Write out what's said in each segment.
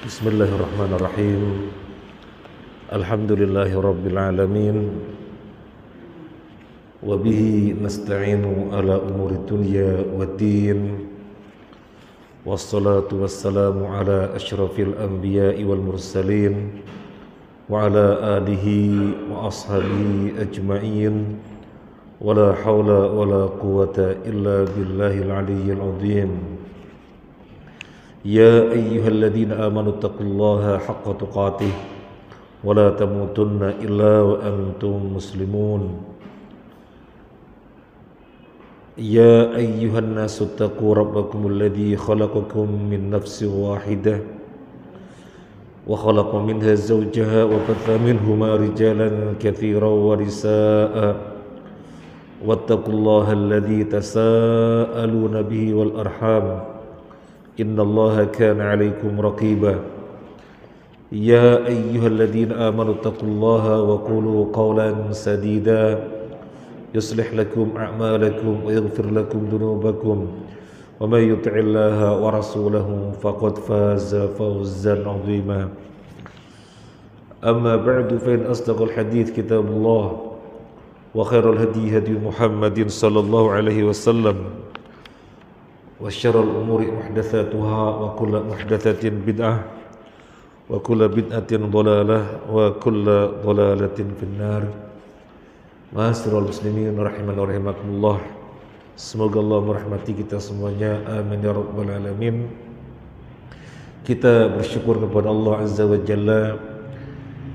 Bismillahirrahmanirrahim. Alhamdulillahi rabbil alamin. Wa bihi nasta'inu ala umuri dunya waddin. Wassalatu wassalamu ala asyrafil anbiya'i wal mursalin wa ala alihi wa ashabihi ajma'in. Wa la hawla wa la quwwata illa billahil aliyyil azim. Ya ayyuhalladzina amanu taqullaha haqqa tuqatih wa la tamutunna illa wa antum muslimun. Ya ayyuhan nasu taqu rabbakumul ladzi khalaqakum min nafsin wahidah wa khalaqa minha zawjaha wa batha minhuma rijalan katsiran wa nisaa'a wattaqullaha alladzi tasaaluna bihi wal arham innallaha kana 'alaikum raqiba. Ya ayyuhalladzina amanu taqullaha wa qulu qawlan sadida yuslih lakum a'malakum wa yaghfir lakum dhunubakum wa may yuti'illaha wa rasulahu faqad faza fawzan 'azima. Amma ba'du, fa in asdaqal hadits kitabullah wa khairal hadi hadi Muhammadin sallallahu alaihi wasallam wa syarrul umuri muhdatsatuha wa kullu muhdatsatin bid'ah wa kullu bid'atin dhalalah wa kullu dhalalatin finnar. Ma'asyiral muslimin rahiman wa rahimakumullah. Semoga Allah merahmati kita semuanya, amin ya rabbal alamin. Kita bersyukur kepada Allah azza wa jalla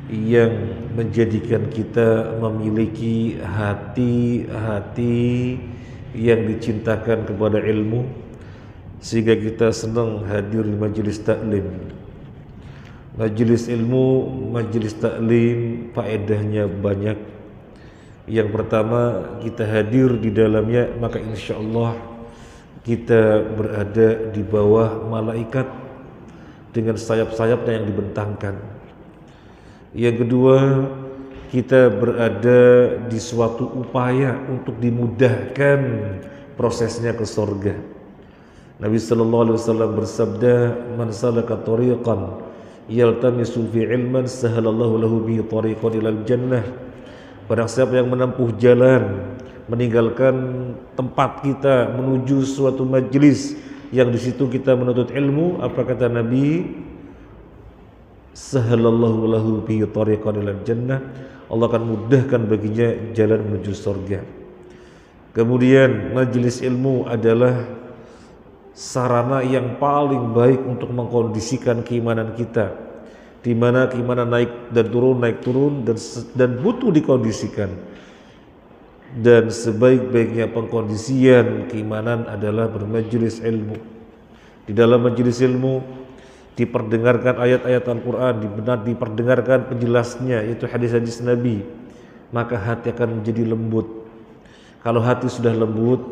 yang menjadikan kita memiliki hati-hati yang dicintakan kepada ilmu, sehingga kita senang hadir di majelis taklim. Majelis ilmu, majelis taklim, faedahnya banyak. Yang pertama, kita hadir di dalamnya, maka insya Allah kita berada di bawah malaikat dengan sayap-sayapnya yang dibentangkan. Yang kedua, kita berada di suatu upaya untuk dimudahkan prosesnya ke surga. Nabi sallallahu alaihi wasallam bersabda, "Man salaka tariqan yaltamisu fi ilman sahalallahu lahu bihi tariqan ilal jannah." Barang siapa yang menempuh jalan meninggalkan tempat kita menuju suatu majelis yang di situ kita menuntut ilmu, apa kata Nabi? Sahalallahu lahu bihi tariqan ilal jannah. Allah akan mudahkan baginya jalan menuju surga. Kemudian majelis ilmu adalah sarana yang paling baik untuk mengkondisikan keimanan kita, di mana keimanan naik turun dan butuh dikondisikan. Dan sebaik-baiknya pengkondisian keimanan adalah bermajelis ilmu. Di dalam majelis ilmu diperdengarkan ayat-ayat Al-Quran, diperdengarkan penjelasnya, yaitu hadis-hadis Nabi, maka hati akan menjadi lembut. Kalau hati sudah lembut,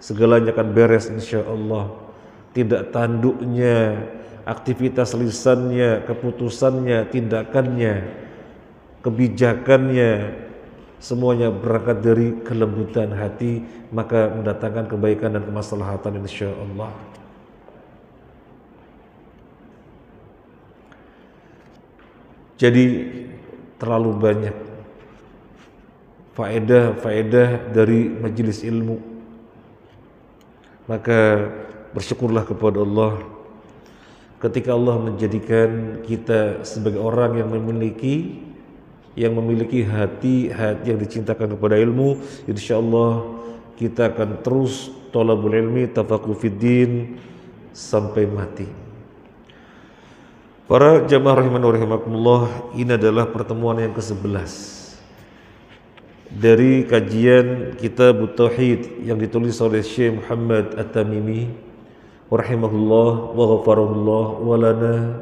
segalanya akan beres insya Allah. Tidak tanduknya, aktivitas lisannya, keputusannya, tindakannya, kebijakannya, semuanya berangkat dari kelembutan hati, maka mendatangkan kebaikan dan kemaslahatan insya Allah. Jadi terlalu banyak faedah-faedah dari majelis ilmu. Maka bersyukurlah kepada Allah ketika Allah menjadikan kita sebagai orang yang memiliki hati-hati yang dicintakan kepada ilmu. Insyaallah kita akan terus thalabul ilmi, tafaqquh fiddin sampai mati. Para jamaah rahiman wa rahimakumullah, ini adalah pertemuan yang ke-11 dari kajian Kitab Tauhid yang ditulis oleh Syekh Muhammad At-Tamimi rahimahullah wa ghafarahullah wa lana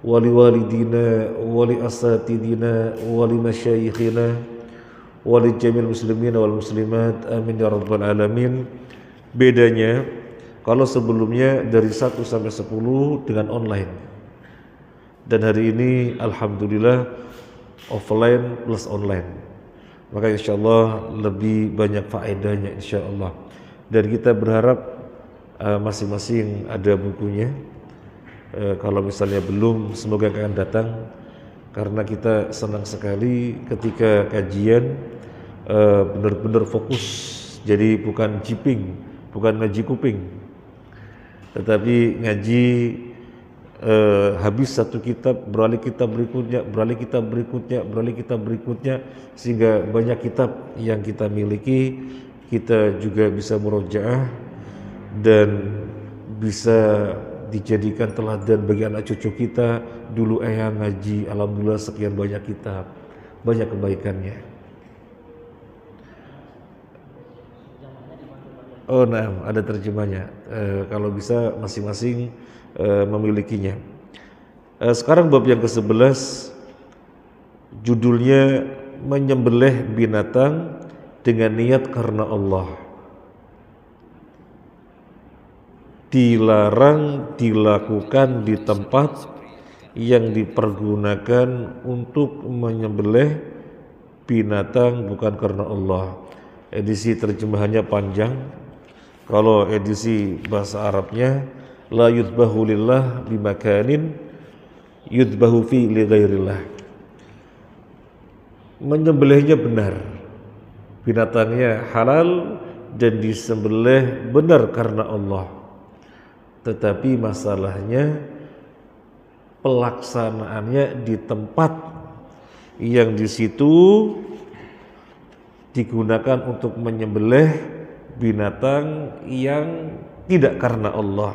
wa liwalidina wa li asatidina wa li masyayikhina wa li jamil muslimin wal muslimat, amin ya rabbal alamin. Bedanya, kalau sebelumnya dari 1 sampai 10 dengan online, dan hari ini alhamdulillah offline plus online, maka insyaallah lebih banyak faedahnya insyaallah. Dan kita berharap masing-masing ada bukunya, Kalau misalnya belum, semoga akan datang, karena kita senang sekali ketika kajian benar-benar fokus. Jadi bukan jiping, bukan ngaji kuping, tetapi ngaji habis satu kitab, beralih kitab berikutnya, beralih kitab berikutnya, beralih kitab berikutnya, sehingga banyak kitab yang kita miliki, kita juga bisa murojaah dan bisa dijadikan teladan bagi anak cucu kita. Dulu eyang ngaji, alhamdulillah sekian banyak kitab, banyak kebaikannya. Oh nah, ada terjemahnya. Kalau bisa masing-masing memilikinya. Sekarang bab yang ke-11, judulnya menyembelih binatang dengan niat karena Allah. Dilarang dilakukan di tempat yang dipergunakan untuk menyembelih binatang bukan karena Allah. Edisi terjemahannya panjang. Kalau edisi bahasa Arabnya, la yudbahu lillah bimakanin yudbahu fi li ghairillah. Menyembelihnya benar, binatangnya halal dan disembelih benar karena Allah. Tetapi masalahnya pelaksanaannya di tempat yang di situ digunakan untuk menyembelih binatang yang tidak karena Allah.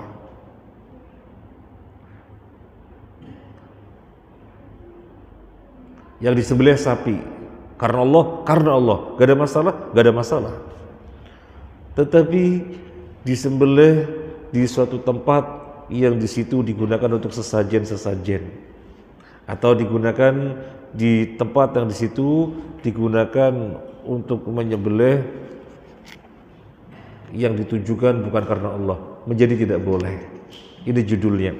Yang disembelih sapi karena Allah, gak ada masalah, gak ada masalah. Tetapi disembelih di suatu tempat yang di situ digunakan untuk sesajen-sesajen, atau digunakan di tempat yang di situ digunakan untuk menyembelih yang ditujukan bukan karena Allah, menjadi tidak boleh. Ini judulnya.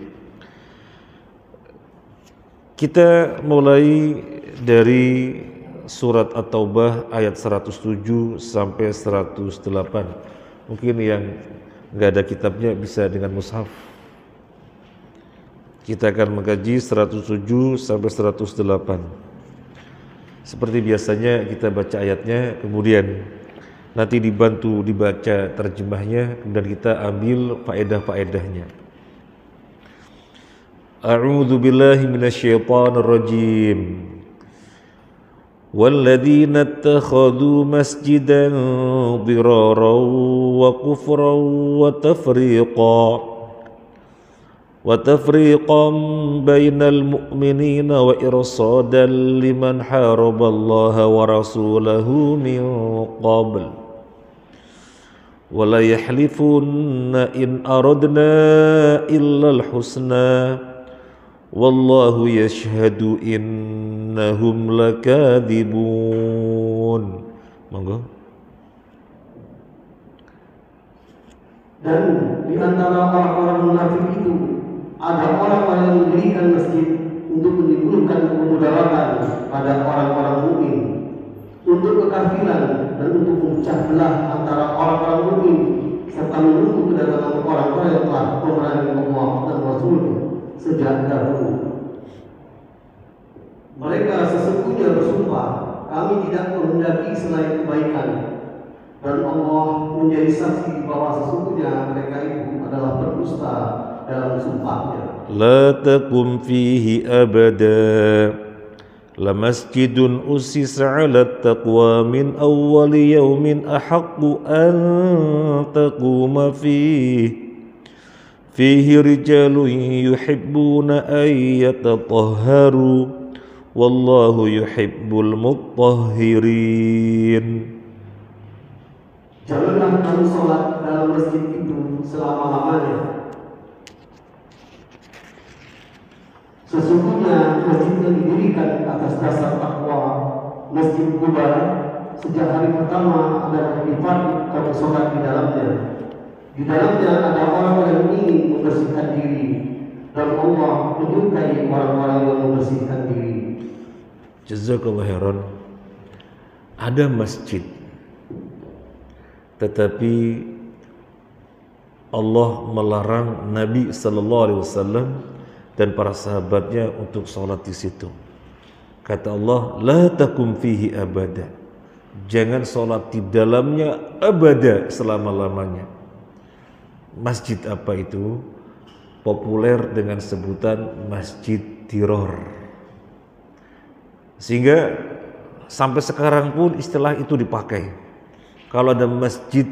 Kita mulai dari surat At-Taubah ayat 107 sampai 108. Mungkin yang nggak ada kitabnya bisa dengan mushaf. Kita akan mengkaji 107 sampai 108. Seperti biasanya kita baca ayatnya, kemudian nanti dibantu dibaca terjemahnya, kemudian kita ambil faedah-faedahnya. A'udzu billahi minasyaitonir rajim. والذين اتخذوا مسجدا ضرارا وكفرا وتفريقا بين المؤمنين وإرصادا لمن حارب الله ورسوله من قبل ولا يحلفن إن أردنا إلا الحسنى والله يشهد إنهم لكاذبون. Monggo. Dan di antara orang-orang munafik itu ada orang-orang yang mendirikan masjid untuk menimbulkan kemudaratan pada orang-orang mukmin, untuk kekafiran dan untuk memecah belah antara orang-orang mukmin, serta menunggu kedatangan orang-orang yang telah memerangi Allah dan Rasulnya sejak dahulu. Mereka sesungguhnya bersumpah, kami tidak menghendaki selain kebaikan, dan Allah menjadi saksi bahwa sesungguhnya mereka itu adalah berdusta dalam sumpahnya. La taqum fihi abada, la masjidun usisa ala taqwa min awwali yawmin ahaqqu an taquma fihi rijalun yuhibbuna an yatatahharu wallahu yuhibbul mutahhirin. Janganlah kamu sholat dalam masjid itu selama-lamanya. Sesungguhnya masjid yang didirikan atas dasar takwa, Masjid Quba, sejak hari pertama adalah ibadah kamu sholat di dalamnya. Di dalamnya ada orang yang ingin membersihkan diri, dan Allah menyukai orang-orang yang membersihkan diri. Jazakallahu khairan. Ada masjid, tetapi Allah melarang Nabi sallallahu alaihi wasallam dan para sahabatnya untuk sholat di situ. Kata Allah, la takum fihi abada, jangan sholat di dalamnya abada, selama-lamanya. Masjid apa itu? Populer dengan sebutan Masjid Diror. Sehingga sampai sekarang pun istilah itu dipakai. Kalau ada masjid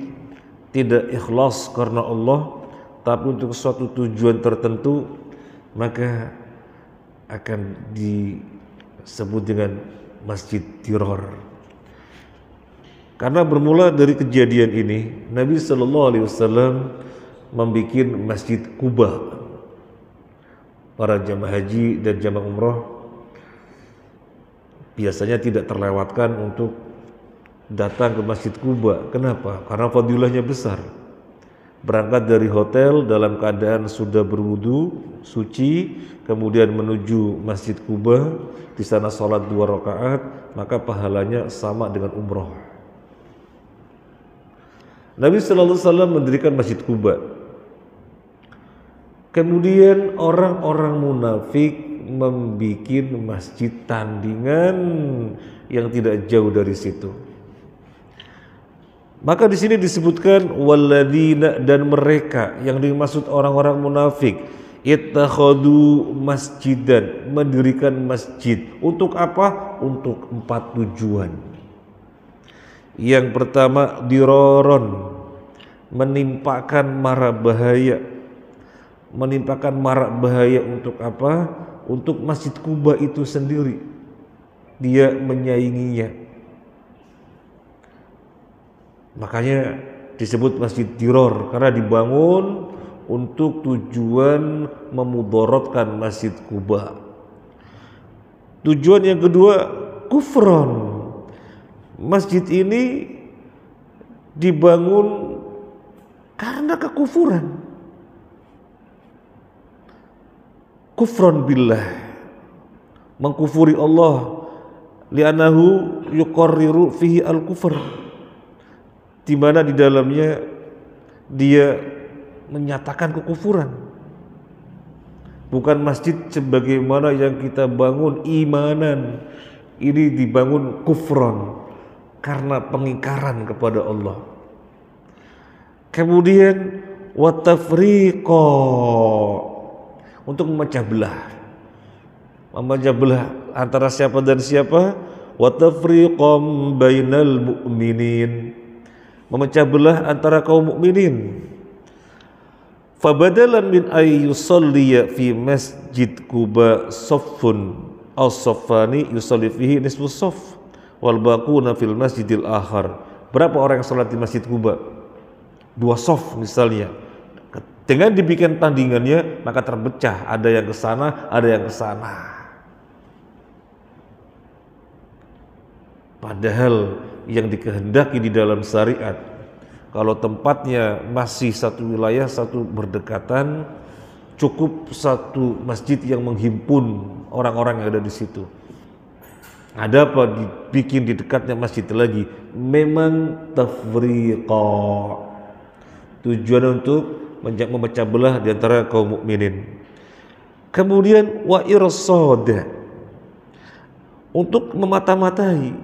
tidak ikhlas karena Allah, tapi untuk suatu tujuan tertentu, maka akan disebut dengan Masjid Diror. Karena bermula dari kejadian ini, Nabi SAW membuat Masjid Quba. Para jamaah haji dan jamaah umroh biasanya tidak terlewatkan untuk datang ke Masjid Quba. Kenapa? Karena fadilahnya besar. Berangkat dari hotel dalam keadaan sudah berwudu, suci, kemudian menuju Masjid Quba, di sana sholat 2 rakaat, maka pahalanya sama dengan umroh. Nabi SAW mendirikan Masjid Quba. Kemudian orang-orang munafik membuat masjid tandingan yang tidak jauh dari situ. Maka di sini disebutkan walladzina, dan mereka yang dimaksud orang-orang munafik, ittakhadhu masjidan, mendirikan masjid. Untuk apa? Untuk 4 tujuan. Yang pertama, diroron, menimpakan mara bahaya. Menimpakan mara bahaya untuk apa? Untuk Masjid Quba itu sendiri. Dia menyainginya. Makanya disebut Masjid Diror, karena dibangun untuk tujuan memudorotkan Masjid Quba. Tujuan yang kedua, kufron. Masjid ini dibangun karena kekufuran. Kufron billah, mengkufuri Allah, li'annahu yuqarriru fihi al-kufr, di mana di dalamnya dia menyatakan kekufuran. Bukan masjid sebagaimana yang kita bangun imanan, ini dibangun kufron karena pengingkaran kepada Allah. Kemudian watafriqa, untuk memecah belah antara siapa dan siapa, wa tafriqam bainal mu'minin, memecah belah antara kaum mukminin. Fabadalan min ay yusalliya fi masjid Quba saffun aw saffani yusalli fihi nisfu saff wal baquna fil masjidil akhar. Berapa orang yang salat di Masjid Quba? 2 saff misalnya. Dengan dibikin tandingannya, maka terpecah, ada yang ke sana, ada yang ke sana. Padahal yang dikehendaki di dalam syariat, kalau tempatnya masih satu wilayah, satu berdekatan, cukup satu masjid yang menghimpun orang-orang yang ada di situ. Ada apa dibikin di dekatnya masjid lagi? Memang tafriqa, tujuan untuk memecah belah di antara kaum mukminin. Kemudian wa irsada, untuk memata-matai.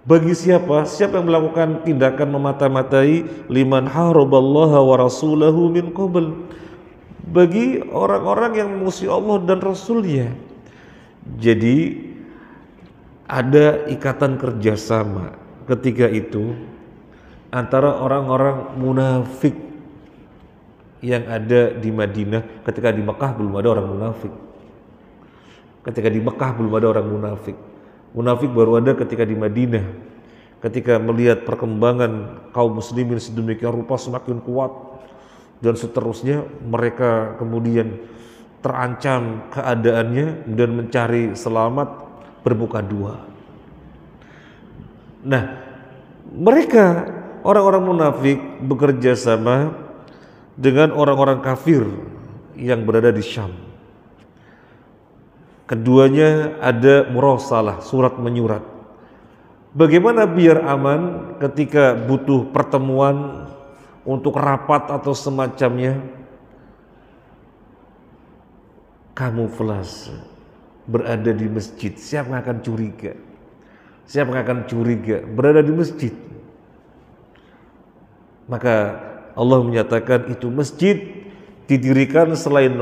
Bagi siapa? Siapa yang melakukan tindakan memata-matai? Liman haraballaha wa rasulahu min qabl, bagi orang-orang yang memusuhi Allah dan Rasulnya. Jadi ada ikatan kerjasama ketika itu antara orang-orang munafik yang ada di Madinah. Ketika di Mekah belum ada orang munafik. Ketika di Mekah belum ada orang munafik. Munafik baru ada ketika di Madinah. Ketika melihat perkembangan kaum muslimin sedemikian rupa semakin kuat dan seterusnya, mereka kemudian terancam keadaannya dan mencari selamat bermuka 2. Nah, mereka orang-orang munafik bekerja sama dengan orang-orang kafir yang berada di Syam. Keduanya ada murasalah, surat menyurat. Bagaimana biar aman ketika butuh pertemuan untuk rapat atau semacamnya? kamuflase berada di masjid, siapa yang akan curiga? Siapa yang akan curiga berada di masjid? Maka Allah menyatakan itu masjid didirikan selain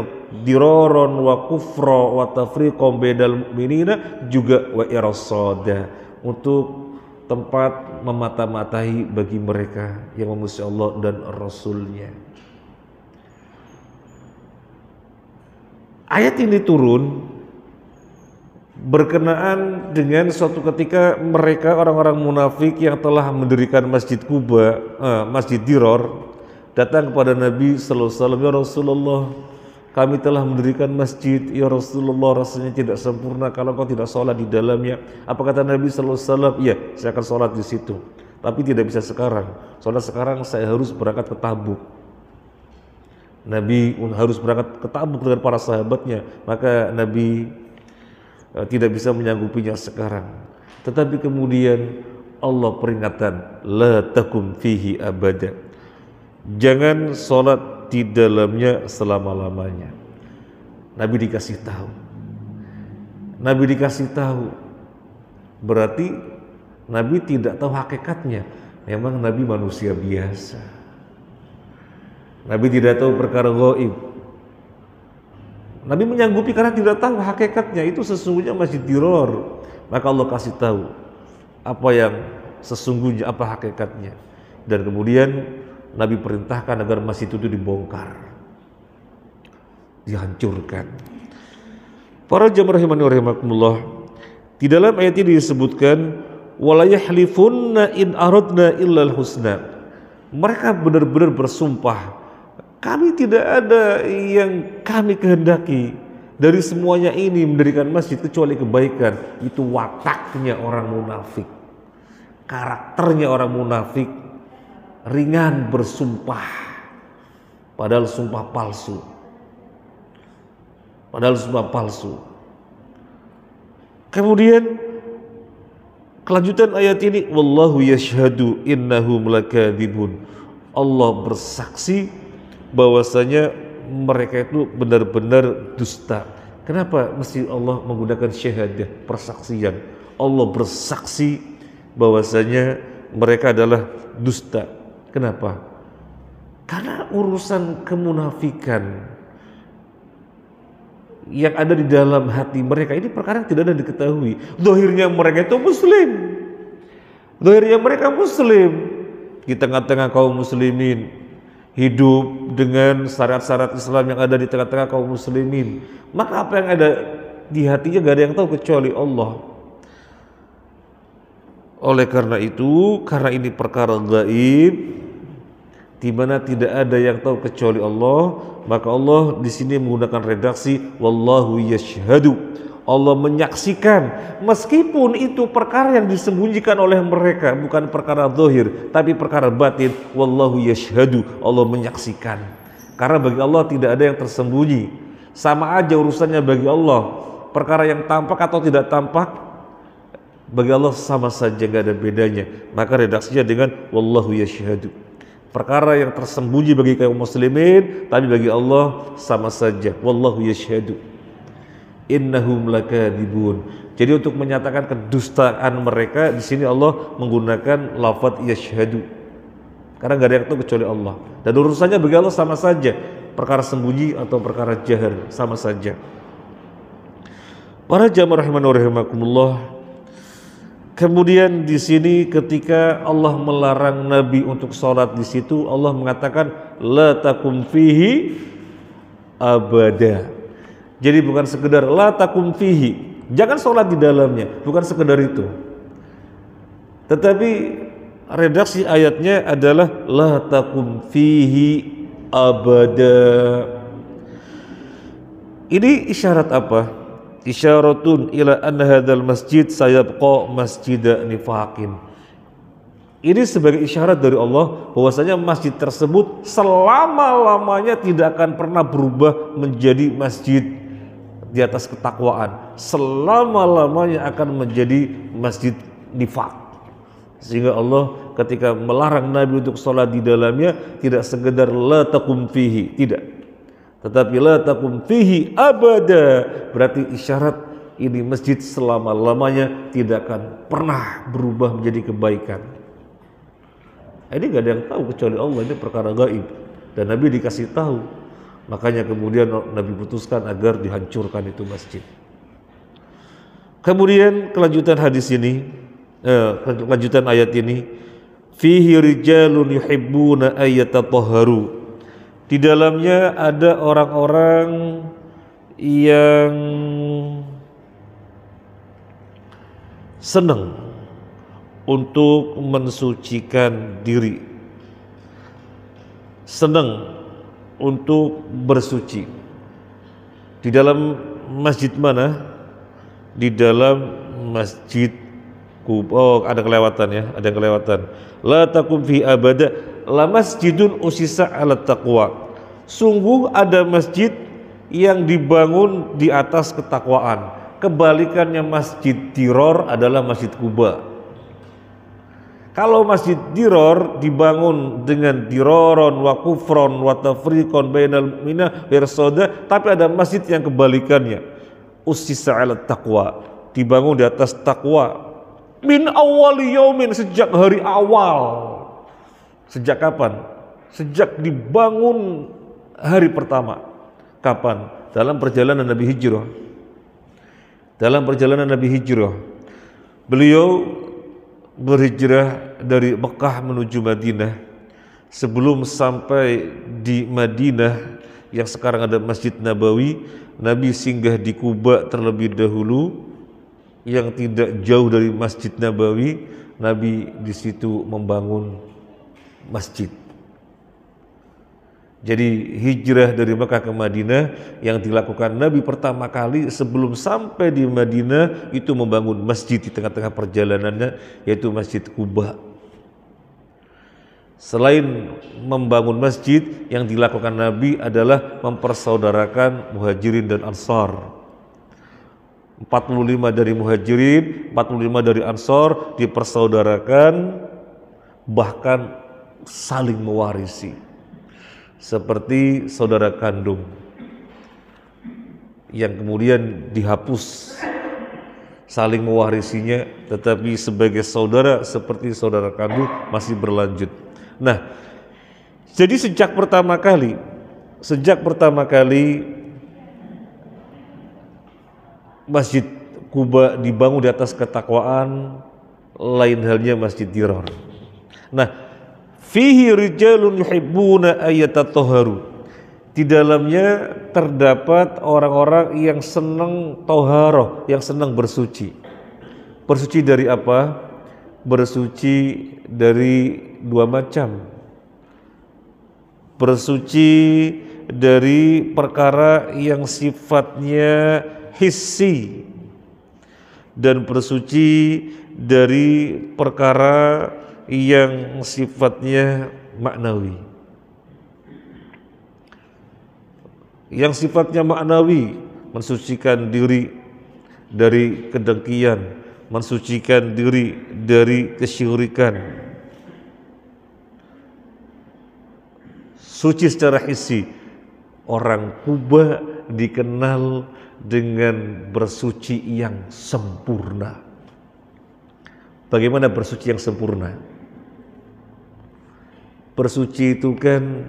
diroron wa kufra wa tafriqan bainal mu'minina juga wa irasada, untuk tempat memata-matai bagi mereka yang memusuhi Allah dan Rasulnya. Ayat ini turun berkenaan dengan suatu ketika mereka orang-orang munafik yang telah mendirikan Masjid Quba, Masjid Diror, datang kepada Nabi sallallahu alaihi wasallam, ya Rasulullah, kami telah mendirikan masjid, ya Rasulullah, rasanya tidak sempurna kalau kau tidak sholat di dalamnya. Apa kata Nabi sallallahu alaihi wasallam? Iya, saya akan sholat di situ, tapi tidak bisa sekarang. Soalnya sekarang saya harus berangkat ke Tabuk. Nabi harus berangkat ke Tabuk dengan para sahabatnya, maka Nabi tidak bisa menyanggupinya sekarang. Tetapi kemudian Allah peringatkan, la takum fihi abada, jangan sholat di dalamnya selama-lamanya. Nabi dikasih tahu, berarti Nabi tidak tahu hakikatnya. Memang Nabi manusia biasa, Nabi tidak tahu perkara gaib. Nabi menyanggupi karena tidak tahu hakikatnya itu sesungguhnya Masjid Diror. Maka Allah kasih tahu apa yang sesungguhnya, apa hakikatnya. Dan kemudian Nabi perintahkan agar masjid itu dibongkar, dihancurkan. Para jamaah rahimani wa rahimakumullah, di dalam ayat ini disebutkan wala yahlifunna in aradna illal husna. Mereka benar-benar bersumpah, kami tidak ada yang kami kehendaki dari semuanya ini mendirikan masjid kecuali kebaikan. Itu wataknya orang munafik, karakternya orang munafik, ringan bersumpah, padahal sumpah palsu. Kemudian kelanjutan ayat ini, wallahu yashhadu innahum lakadzibun. Allah bersaksi bahwasanya mereka itu benar-benar dusta. Kenapa mesti Allah menggunakan syahadah, persaksian? Allah bersaksi bahwasanya mereka adalah dusta. Kenapa? Karena urusan kemunafikan yang ada di dalam hati mereka ini perkara yang tidak ada diketahui. Zahirnya mereka itu muslim, di tengah-tengah kaum muslimin, hidup dengan syarat-syarat Islam yang ada di tengah-tengah kaum muslimin. Maka apa yang ada di hatinya gak ada yang tahu kecuali Allah. Oleh karena itu, karena ini perkara gaib di mana tidak ada yang tahu kecuali Allah, maka Allah di sini menggunakan redaksi wallahu yashhadu. Allah menyaksikan, meskipun itu perkara yang disembunyikan oleh mereka, bukan perkara zahir tapi perkara batin. Wallahu yashhadu, Allah menyaksikan. Karena bagi Allah tidak ada yang tersembunyi, sama aja urusannya bagi Allah. Perkara yang tampak atau tidak tampak bagi Allah sama saja, gak ada bedanya. Maka redaksinya dengan wallahu yashhadu. Perkara yang tersembunyi bagi kaum muslimin, tapi bagi Allah sama saja, wallahu yashhadu innahum lakadzibun. Jadi untuk menyatakan kedustaan mereka, di sini Allah menggunakan lafaz yashhadu. Karena gak ada yang tahu kecuali Allah. Dan urusannya bagi Allah sama saja, perkara sembunyi atau perkara jahar sama saja. Para jamaah rahimani wa rahimakumullah, kemudian di sini ketika Allah melarang Nabi untuk sholat di situ, Allah mengatakan la takum fihi abada. Jadi bukan sekedar la takum fihi, jangan sholat di dalamnya, bukan sekedar itu. Tetapi redaksi ayatnya adalah la takum fihi abada. Ini isyarat apa? Isyaratun ila anna hadzal masjid sayabqa masjida nifaqin. Ini sebagai isyarat dari Allah bahwasanya masjid tersebut selama-lamanya tidak akan pernah berubah menjadi masjid di atas ketakwaan, selama-lamanya akan menjadi masjid nifaq. Sehingga Allah ketika melarang Nabi untuk sholat di dalamnya tidak sekedar la taqum fihi, tidak, Tetapi la taqum fihi abada, berarti isyarat ini masjid selama-lamanya tidak akan pernah berubah menjadi kebaikan. Ini gak ada yang tahu kecuali Allah, ini perkara gaib. Dan Nabi dikasih tahu. Makanya kemudian Nabi putuskan agar dihancurkan itu masjid. Kemudian kelanjutan hadis ini, kelanjutan ayat ini, fihi rijalun yuhibbuna ayyatatahharu. Di dalamnya ada orang-orang yang senang untuk mensucikan diri, senang untuk bersuci. Di dalam masjid mana? Di dalam masjid Kuba. Oh, ada kelewatan ya, ada yang kelewatan. La taqum fi abada, la masjidun usisa ala taqwa. Sungguh ada masjid yang dibangun di atas ketakwaan. Kebalikannya masjid diror adalah masjid Kuba. Kalau masjid diror dibangun dengan diroron wa kufron wa tafriqon bainal mu'mina wirsoda, tapi ada masjid yang kebalikannya, usisa ala taqwa, dibangun di atas takwa. Min awali yaumin, sejak hari awal. Sejak kapan? Sejak dibangun hari pertama. Kapan? Dalam perjalanan Nabi Hijrah. Dalam perjalanan Nabi Hijrah, beliau berhijrah dari Mekah menuju Madinah. Sebelum sampai di Madinah yang sekarang ada Masjid Nabawi, Nabi singgah di Kuba terlebih dahulu, yang tidak jauh dari Masjid Nabawi. Nabi di situ membangun masjid. Jadi hijrah dari Mekah ke Madinah yang dilakukan Nabi pertama kali sebelum sampai di Madinah itu membangun masjid di tengah-tengah perjalanannya, yaitu Masjid Kuba. Selain membangun masjid, yang dilakukan Nabi adalah mempersaudarakan Muhajirin dan Ansar. 45 dari Muhajirin, 45 dari Ansar dipersaudarakan, bahkan saling mewarisi seperti saudara kandung yang kemudian dihapus saling mewarisinya, tetapi sebagai saudara seperti saudara kandung masih berlanjut. Nah, jadi sejak pertama kali Masjid Kuba dibangun di atas ketakwaan, lain halnya Masjid Dirar. Nah, fihi rijalun yuhibbuna ayyatatahharu. Di dalamnya terdapat orang-orang yang senang toharoh, yang senang bersuci. Bersuci dari apa? Bersuci dari dua macam. Bersuci dari perkara yang sifatnya hissi, dan bersuci dari perkara yang sifatnya maknawi. Yang sifatnya maknawi, mensucikan diri dari kedengkian, mensucikan diri dari kesyirikan. Suci secara hissi, orang Kuba dikenal dengan bersuci yang sempurna. Bagaimana bersuci yang sempurna? Bersuci itu kan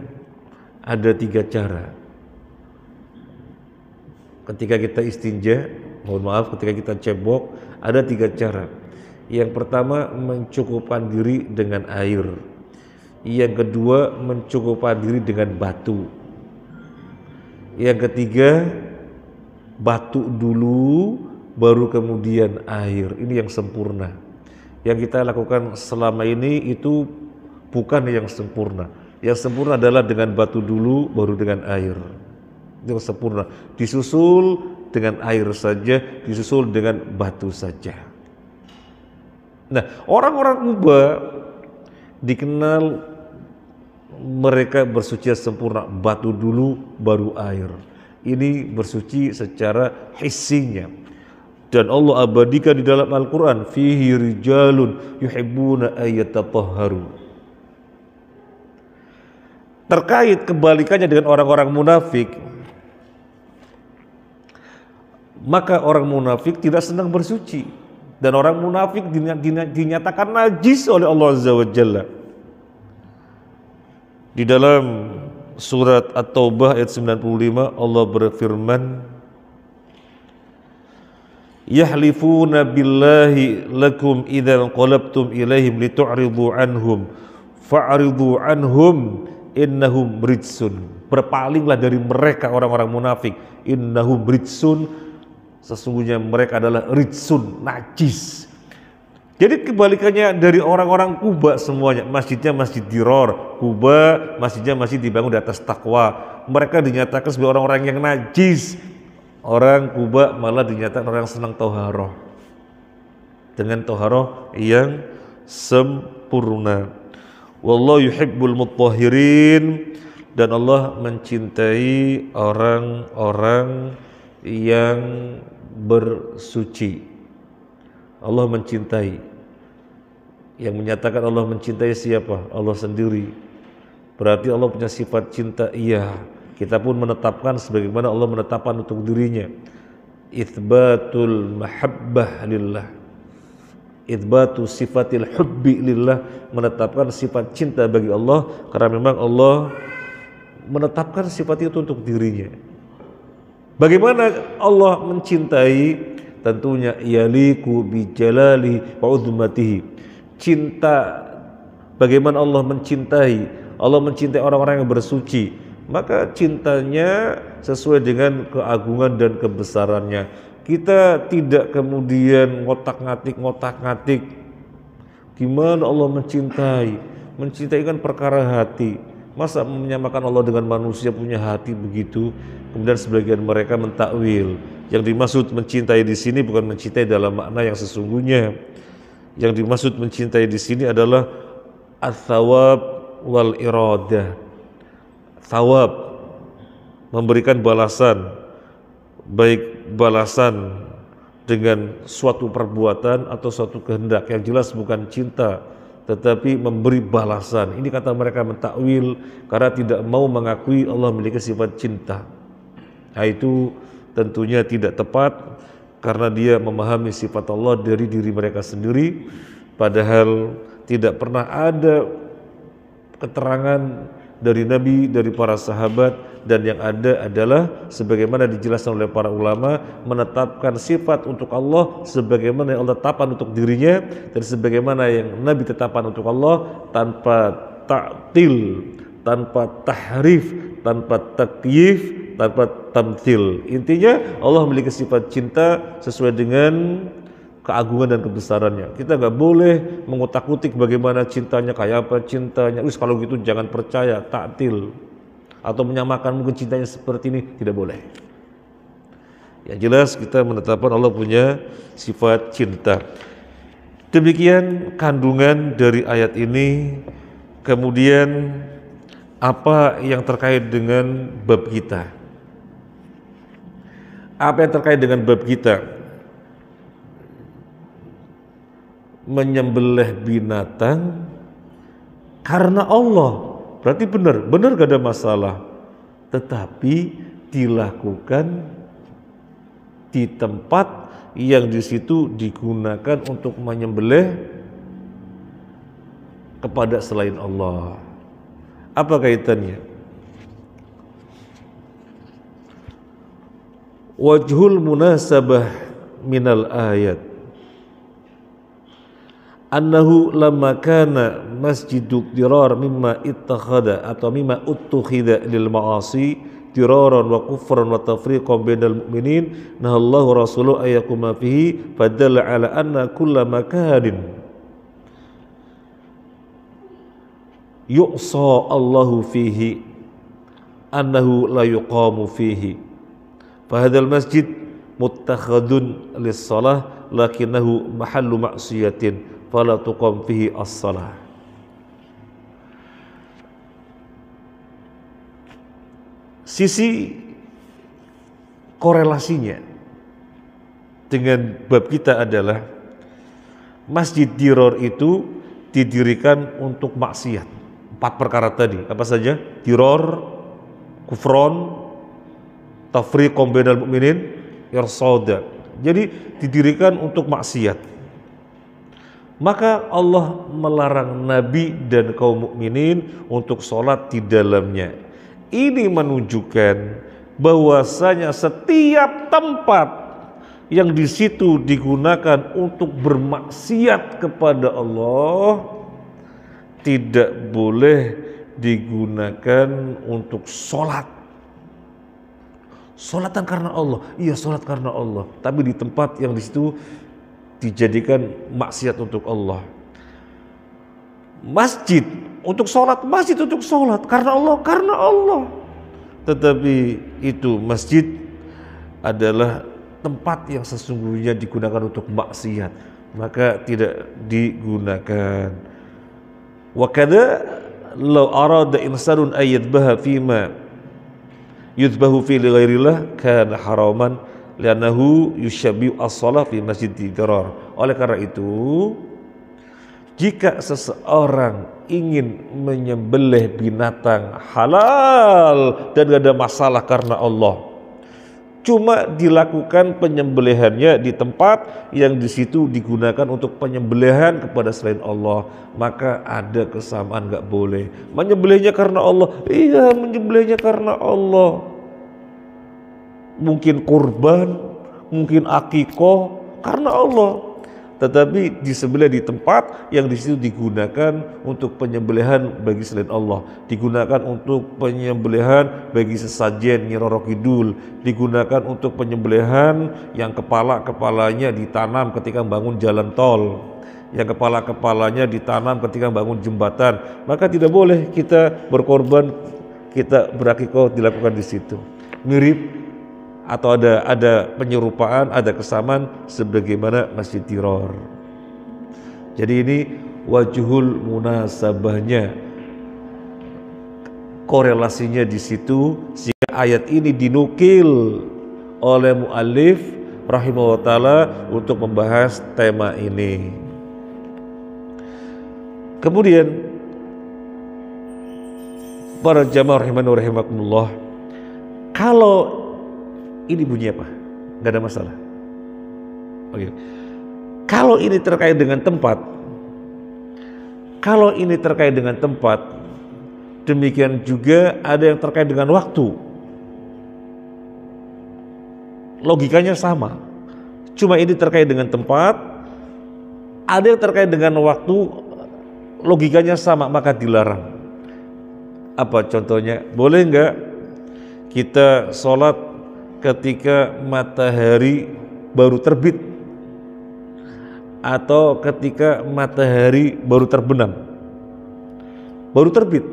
ada 3 cara. Ketika kita istinja, mohon maaf, ketika kita cebok, ada 3 cara. Yang pertama, mencukupkan diri dengan air. Yang kedua, mencukupkan diri dengan batu. Yang ketiga, batu dulu, baru kemudian air. Ini yang sempurna. Yang kita lakukan selama ini itu bukan yang sempurna. Yang sempurna adalah dengan batu dulu, baru dengan air. Itu yang sempurna. Disusul dengan air saja, disusul dengan batu saja. Nah, orang-orang Kuba dikenal mereka bersuci sempurna, batu dulu, baru air. Ini bersuci secara hissinya, dan Allah abadikan di dalam Al-Quran, fihi rijalun yuhibbuna ayyatatahharu. Terkait kebalikannya dengan orang-orang munafik, Maka orang munafik tidak senang bersuci, dan orang munafik dinyatakan najis oleh Allah Azza wa Jalla. Di dalam surat At-Taubah ayat 95 Allah berfirman, yahlifuna billahi lakum idza qalabtum ilaihim litu'ridu anhum fa'ridu anhum innahum rijsun. Berpalinglah dari mereka orang-orang munafik, innahum rijsun, sesungguhnya mereka adalah rijsun, najis. Jadi kebalikannya dari orang-orang Kuba semuanya, masjidnya masjid Diror, Kuba masjidnya masjid dibangun di atas takwa. Mereka dinyatakan sebagai orang-orang yang najis. Orang Kuba malah dinyatakan orang yang senang toharoh, dengan toharoh yang sempurna. Wallahu yuhibbul mutahhirin, dan Allah mencintai orang-orang yang bersuci. Allah mencintai. Yang menyatakan Allah mencintai siapa? Allah sendiri. Berarti Allah punya sifat cinta, iya. Kita pun menetapkan sebagaimana Allah menetapkan untuk dirinya. Itsbatul mahabbah lillah, itsbatu sifatil hubbi lillah, menetapkan sifat cinta bagi Allah, karena memang Allah menetapkan sifat itu untuk dirinya. Bagaimana Allah mencintai? Tentunya yaliku bijalali wa uzmatihi. Cinta, bagaimana Allah mencintai? Allah mencintai orang-orang yang bersuci, maka cintanya sesuai dengan keagungan dan kebesarannya. Kita tidak kemudian ngotak-ngatik gimana Allah mencintai. Mencintai kan perkara hati. Masa menyamakan Allah dengan manusia punya hati begitu? Kemudian sebagian mereka mentakwil. Yang dimaksud mencintai di sini bukan mencintai dalam makna yang sesungguhnya. Yang dimaksud mencintai di sini adalah ats-tsawab wal iradah. Tsawab, memberikan balasan, baik balasan dengan suatu perbuatan atau suatu kehendak, yang jelas bukan cinta tetapi memberi balasan. Ini kata mereka mentakwil karena tidak mau mengakui Allah memiliki sifat cinta. Nah, itu tentunya tidak tepat, karena dia memahami sifat Allah dari diri mereka sendiri, padahal tidak pernah ada keterangan dari Nabi, dari para sahabat, dan yang ada adalah sebagaimana dijelaskan oleh para ulama, menetapkan sifat untuk Allah sebagaimana yang Allah tetapkan untuk dirinya, dan sebagaimana yang Nabi tetapkan untuk Allah, tanpa ta'til, tanpa tahrif, tanpa takyif, tanpa tamthil. Intinya Allah memiliki sifat cinta sesuai dengan keagungan dan kebesarannya. Kita nggak boleh mengutak-utik bagaimana cintanya, kayak apa cintanya. Kalau gitu jangan percaya, ta'til, atau menyamakan mungkin cintanya seperti ini, tidak boleh. Yang jelas kita menetapkan Allah punya sifat cinta. Demikian kandungan dari ayat ini. Kemudian apa yang terkait dengan bab kita? Apa yang terkait dengan bab kita? Menyembelih binatang karena Allah, berarti benar gak ada masalah, tetapi dilakukan di tempat yang di situ digunakan untuk menyembelih kepada selain Allah. Apa kaitannya? Wajhul munasabah minal ayat annahu lamma kana masjidud dirar mimma ittakhadha atau mimma uttukhidha lil ma'asi diraran wa kufran wa tafriqan bainal mu'minin nahallahu rasuluhu ayyakuma fihi fadalla ala anna kulla makanin yu'sa Allahu fihi annahu la yuqamu fihi fahadal masjid muttakhadun lis-salah lakinnahu mahallu ma'siyatin fala tuqam fihi as-salah. Sisi korelasinya dengan bab kita adalah Masjid Dirar itu didirikan untuk maksiat. 4 perkara tadi, apa saja? Dirar, kufron, tafriqum bainal mu'minin, irsada. Jadi didirikan untuk maksiat. Maka Allah melarang Nabi dan kaum mukminin untuk sholat di dalamnya. Ini menunjukkan bahwasanya setiap tempat yang di situ digunakan untuk bermaksiat kepada Allah tidak boleh digunakan untuk sholat. Sholatan karena Allah, iya sholat karena Allah. Tapi di tempat yang di situ dijadikan maksiat untuk Allah. Masjid untuk sholat, masjid untuk sholat karena Allah. Tetapi itu masjid adalah tempat yang sesungguhnya digunakan untuk maksiat, maka tidak digunakan. Wa kadza law arada insanun ayyadbaha fima yudbahu fi ghairillah kana haraman li'annahu yushabbihu as-shalah fi masjid dirar. Oleh karena itu, jika seseorang ingin menyembelih binatang halal dan tidak ada masalah karena Allah, cuma dilakukan penyembelihannya di tempat yang di situ digunakan untuk penyembelihan kepada selain Allah, maka ada kesamaan, nggak boleh. Menyembelihnya karena Allah, iya menyembelihnya karena Allah. Mungkin kurban, mungkin akikoh karena Allah. Tetapi disembelih di tempat yang di situ digunakan untuk penyembelihan bagi selain Allah, digunakan untuk penyembelihan bagi sesajen Nyi Roro Kidul, digunakan untuk penyembelihan yang kepalanya ditanam ketika bangun jalan tol, yang kepalanya ditanam ketika bangun jembatan, maka tidak boleh kita berkorban, kita berakikoh dilakukan di situ. Mirip atau ada penyerupaan, ada kesamaan sebagaimana Masjid Dirar. Jadi ini wajhul munasabahnya, korelasinya di situ, sehingga ayat ini dinukil oleh muallif rahimahullah taala untuk membahas tema ini. Kemudian para jamaah rahimani wa rahimakumullah, kalau ini bunyi apa? Gak ada masalah. Oke. Kalau ini terkait dengan tempat, demikian juga ada yang terkait dengan waktu. Logikanya sama. Cuma ini terkait dengan tempat, ada yang terkait dengan waktu, logikanya sama, maka dilarang. Apa contohnya? Boleh nggak kita sholat ketika matahari baru terbit atau ketika matahari baru terbenam? Baru terbit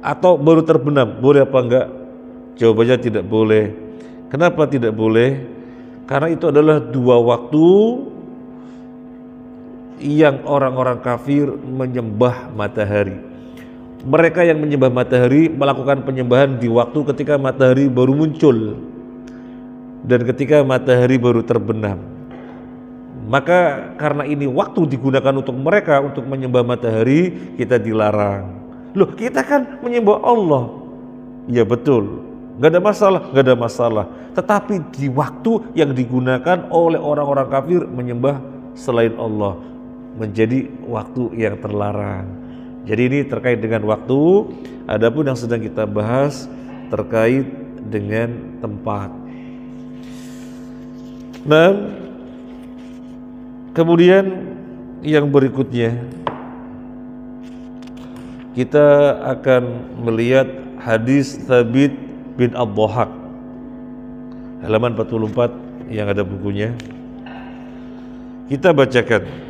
atau baru terbenam, boleh apa enggak? Jawabannya tidak boleh. Kenapa tidak boleh? Karena itu adalah dua waktu yang orang-orang kafir menyembah matahari. Mereka yang menyembah matahari melakukan penyembahan di waktu ketika matahari baru muncul dan ketika matahari baru terbenam. Maka karena ini waktu digunakan untuk mereka untuk menyembah matahari, kita dilarang. Loh, kita kan menyembah Allah. Ya betul, gak ada masalah. Tetapi di waktu yang digunakan oleh orang-orang kafir menyembah selain Allah, menjadi waktu yang terlarang. Jadi ini terkait dengan waktu. Adapun yang sedang kita bahas terkait dengan tempat. Nah, kemudian yang berikutnya kita akan melihat hadis Thabit bin Ad-Dhahhak, halaman 44 yang ada bukunya. Kita bacakan.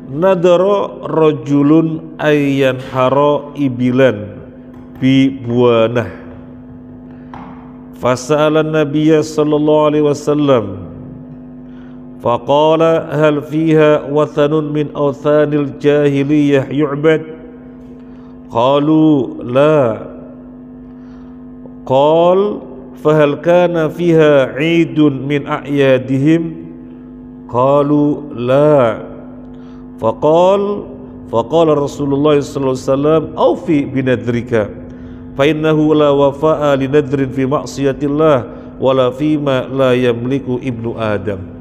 Nadara rajulun ayyan hara ibilan bi buanah fasa'ala nabiyya sallallahu alaihi wasallam faqala hal fiha wathanun min awthanil jahiliyah yu'bad qalu la qal fahal kana fiha 'idun min a'yadihim qalu la faqala Rasulullah sallallahu alaihi wasallam aufi binadrika fa innahu la wafa'a li nadrin fi ma'siyatillah wala fima la yamliku ibnu Adam.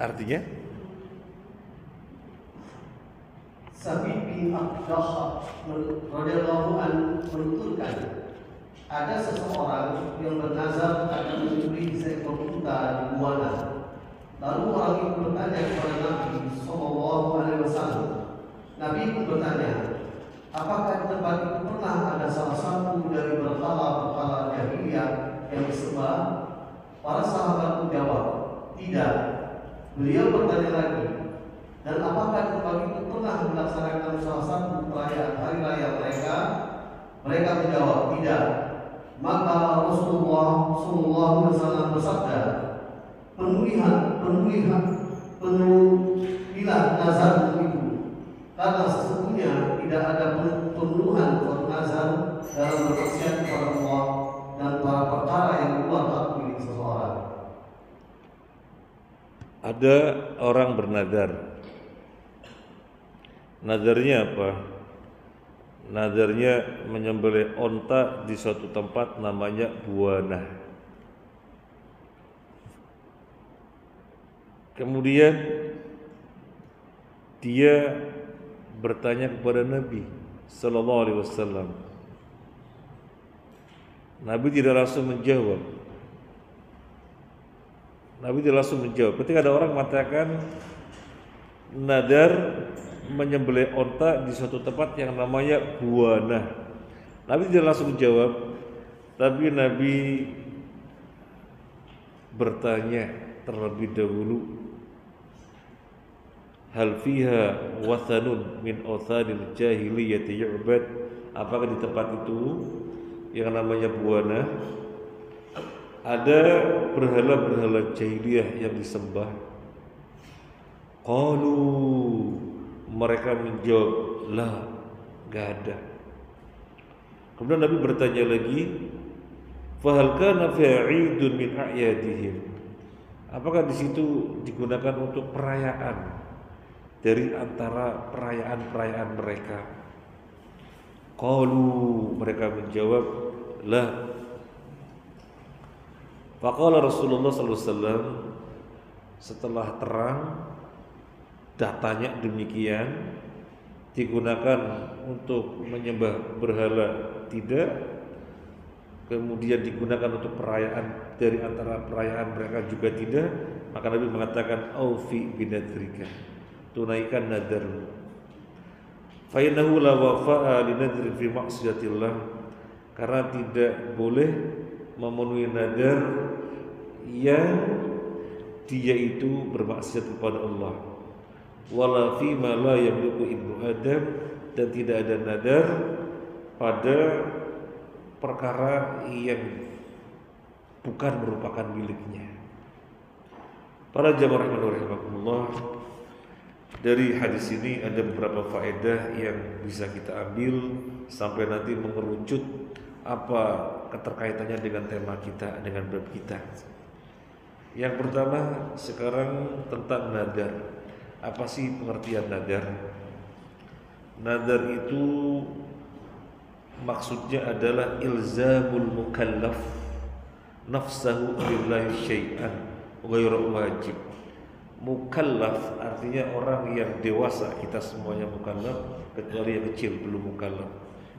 Artinya Sabit bin Abdah radhiyallahu anhu menuturkan, ada seseorang yang bernazar akan menyembelih seekor unta di buana. Lalu orang itu bertanya kepada Nabi Sallallahu Alaihi Wasallam. Nabi pun bertanya, apakah di tempat itu pernah ada salah satu dari berhala-berhala jahiliyah yang disembah? Para sahabat menjawab, tidak. Beliau bertanya lagi, dan apakah di tempat itu pernah melaksanakan salah satu perayaan hari raya mereka? Mereka menjawab, tidak. Maka Rasulullah Sallallahu Alaihi Wasallam bersabda, penuhilah nazar itu, karena sesungguhnya tidak ada pemenuhan nazar dalam bermaksiat kepada Allah dan para perkara yang luar hak milik seseorang. Ada orang bernazar. Nazarnya apa? Nazarnya menyembelih onta di suatu tempat namanya buana. Kemudian dia bertanya kepada Nabi Sallallahu Alaihi Wasallam. Nabi tidak langsung menjawab. Ketika ada orang mengatakan nadar menyembelih onta di suatu tempat yang namanya buana, Nabi tidak langsung menjawab, tapi Nabi bertanya terlebih dahulu, hal fiha wathanun min awthanil jahiliyyati yu'bad, apakah di tempat itu yang namanya buana ada berhala-berhala jahiliyah yang disembah? Qalu, mereka menjawab, lah, enggak ada. Kemudian Nabi bertanya lagi, fahal kana fa'idun min a'yadihim, apakah di situ digunakan untuk perayaan dari antara perayaan-perayaan mereka? Qalu, mereka menjawab, la. Faqala Rasulullah sallallahu alaihi wasallam, setelah terang datanya demikian, digunakan untuk menyembah berhala tidak, kemudian digunakan untuk perayaan dari antara perayaan mereka juga tidak, maka Nabi mengatakan aufi binadrika, tunaikan nadarmu. Fa innahu la wafa'a li nadrin fi ma'siyatillah, karena tidak boleh memenuhi nadar yang dia itu bermaksiat kepada Allah. Wala fi ma la yamliku ibnu Adam, dan tidak ada nadar pada perkara yang bukan merupakan miliknya. Para jamaah rahimakumullah, dari hadis ini ada beberapa faedah yang bisa kita ambil sampai nanti mengerucut apa keterkaitannya dengan tema kita, dengan bab kita. Yang pertama sekarang tentang nadar. Apa sih pengertian nadar? Nadar itu maksudnya adalah ilzamul mukallaf nafsahu lillahi syai'an ghairu wajib. Mukallaf artinya orang yang dewasa, kita semuanya mukallaf kecuali yang kecil belum mukallaf.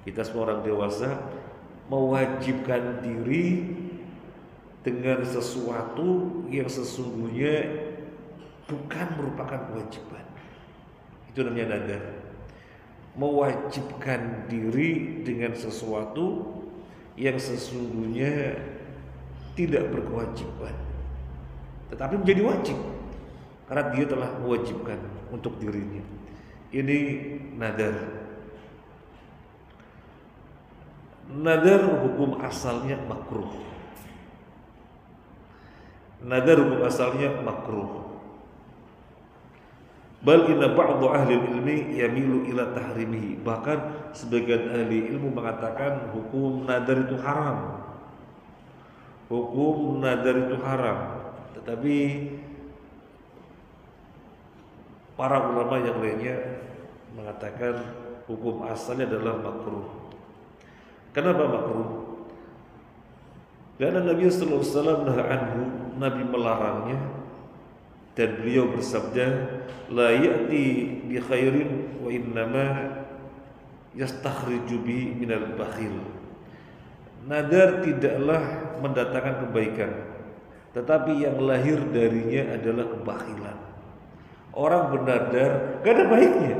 Kita semua orang dewasa mewajibkan diri dengan sesuatu yang sesungguhnya bukan merupakan kewajiban. Itu namanya nadar. Mewajibkan diri dengan sesuatu yang sesungguhnya tidak berkewajiban, tetapi menjadi wajib karena dia telah mewajibkan untuk dirinya. Ini nadar. Nadar hukum asalnya makruh. Nadar hukum asalnya makruh. Bal inna ba'dhu ahli ilmi yamilu ila tahrimihi. Bahkan sebagian ahli ilmu mengatakan hukum nadar itu haram. Hukum nadar itu haram. Tetapi para ulama yang lainnya mengatakan hukum asalnya adalah makruh. Kenapa makruh? Karena Nabi sallallahu alaihi wasallam Nabi melarangnya, dan beliau bersabda, la ya'ti bi khairin wa innama yastakhriju bi minal bakhil. Nadar tidaklah mendatangkan kebaikan, tetapi yang lahir darinya adalah kebakhilan. Orang bernadar gak ada baiknya.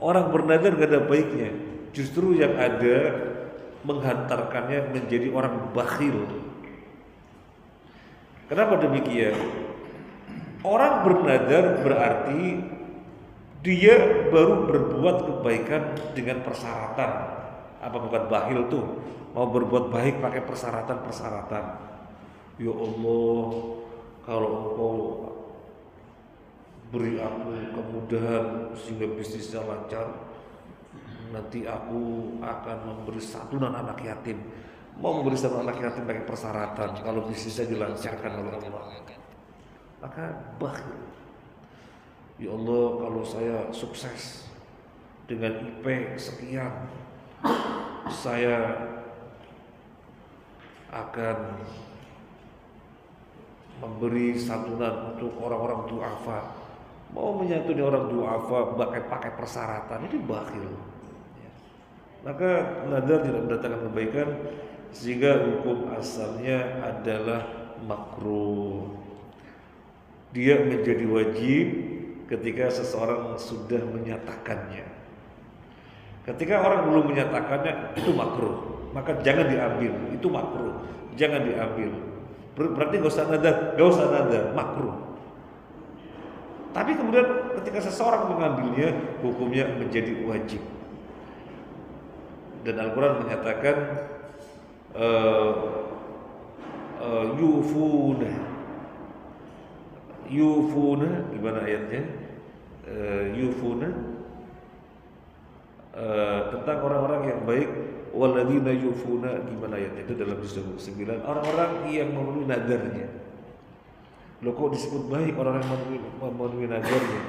Orang bernadar gak ada baiknya. Justru yang ada menghantarkannya menjadi orang bakhil. Kenapa demikian? Orang bernadar berarti dia baru berbuat kebaikan dengan persyaratan. Apa bukan bakhil tuh? Mau berbuat baik pakai persyaratan-persyaratan. Ya Allah, kalau Engkau beri aku kemudahan sehingga bisnisnya lancar, nanti aku akan memberi santunan anak yatim. Mau memberi santunan anak yatim pakai persyaratan, kalau bisnisnya dilancarkan oleh Allah, maka bakhil. Ya Allah, kalau saya sukses dengan IP sekian, saya akan memberi santunan untuk orang-orang du'afa. Mau menyantuni orang du'afa pakai persyaratan, ini bakhil. Maka nadar tidak mendatangkan kebaikan, sehingga hukum asalnya adalah makruh. Dia menjadi wajib ketika seseorang sudah menyatakannya. Ketika orang belum menyatakannya, itu makruh, maka jangan diambil. Itu makruh, jangan diambil. Berarti gak usah nadar, makruh. Tapi kemudian ketika seseorang mengambilnya, hukumnya menjadi wajib. Dan Al-Quran menyatakan yufuna, gimana ayatnya? Yufuna tentang orang-orang yang baik. Walladzina yufuna, gimana ayatnya? Itu dalam juz 9, orang-orang yang memenuhi nadarnya. Loh, kok disebut baik orang yang memenuhi nadarnya?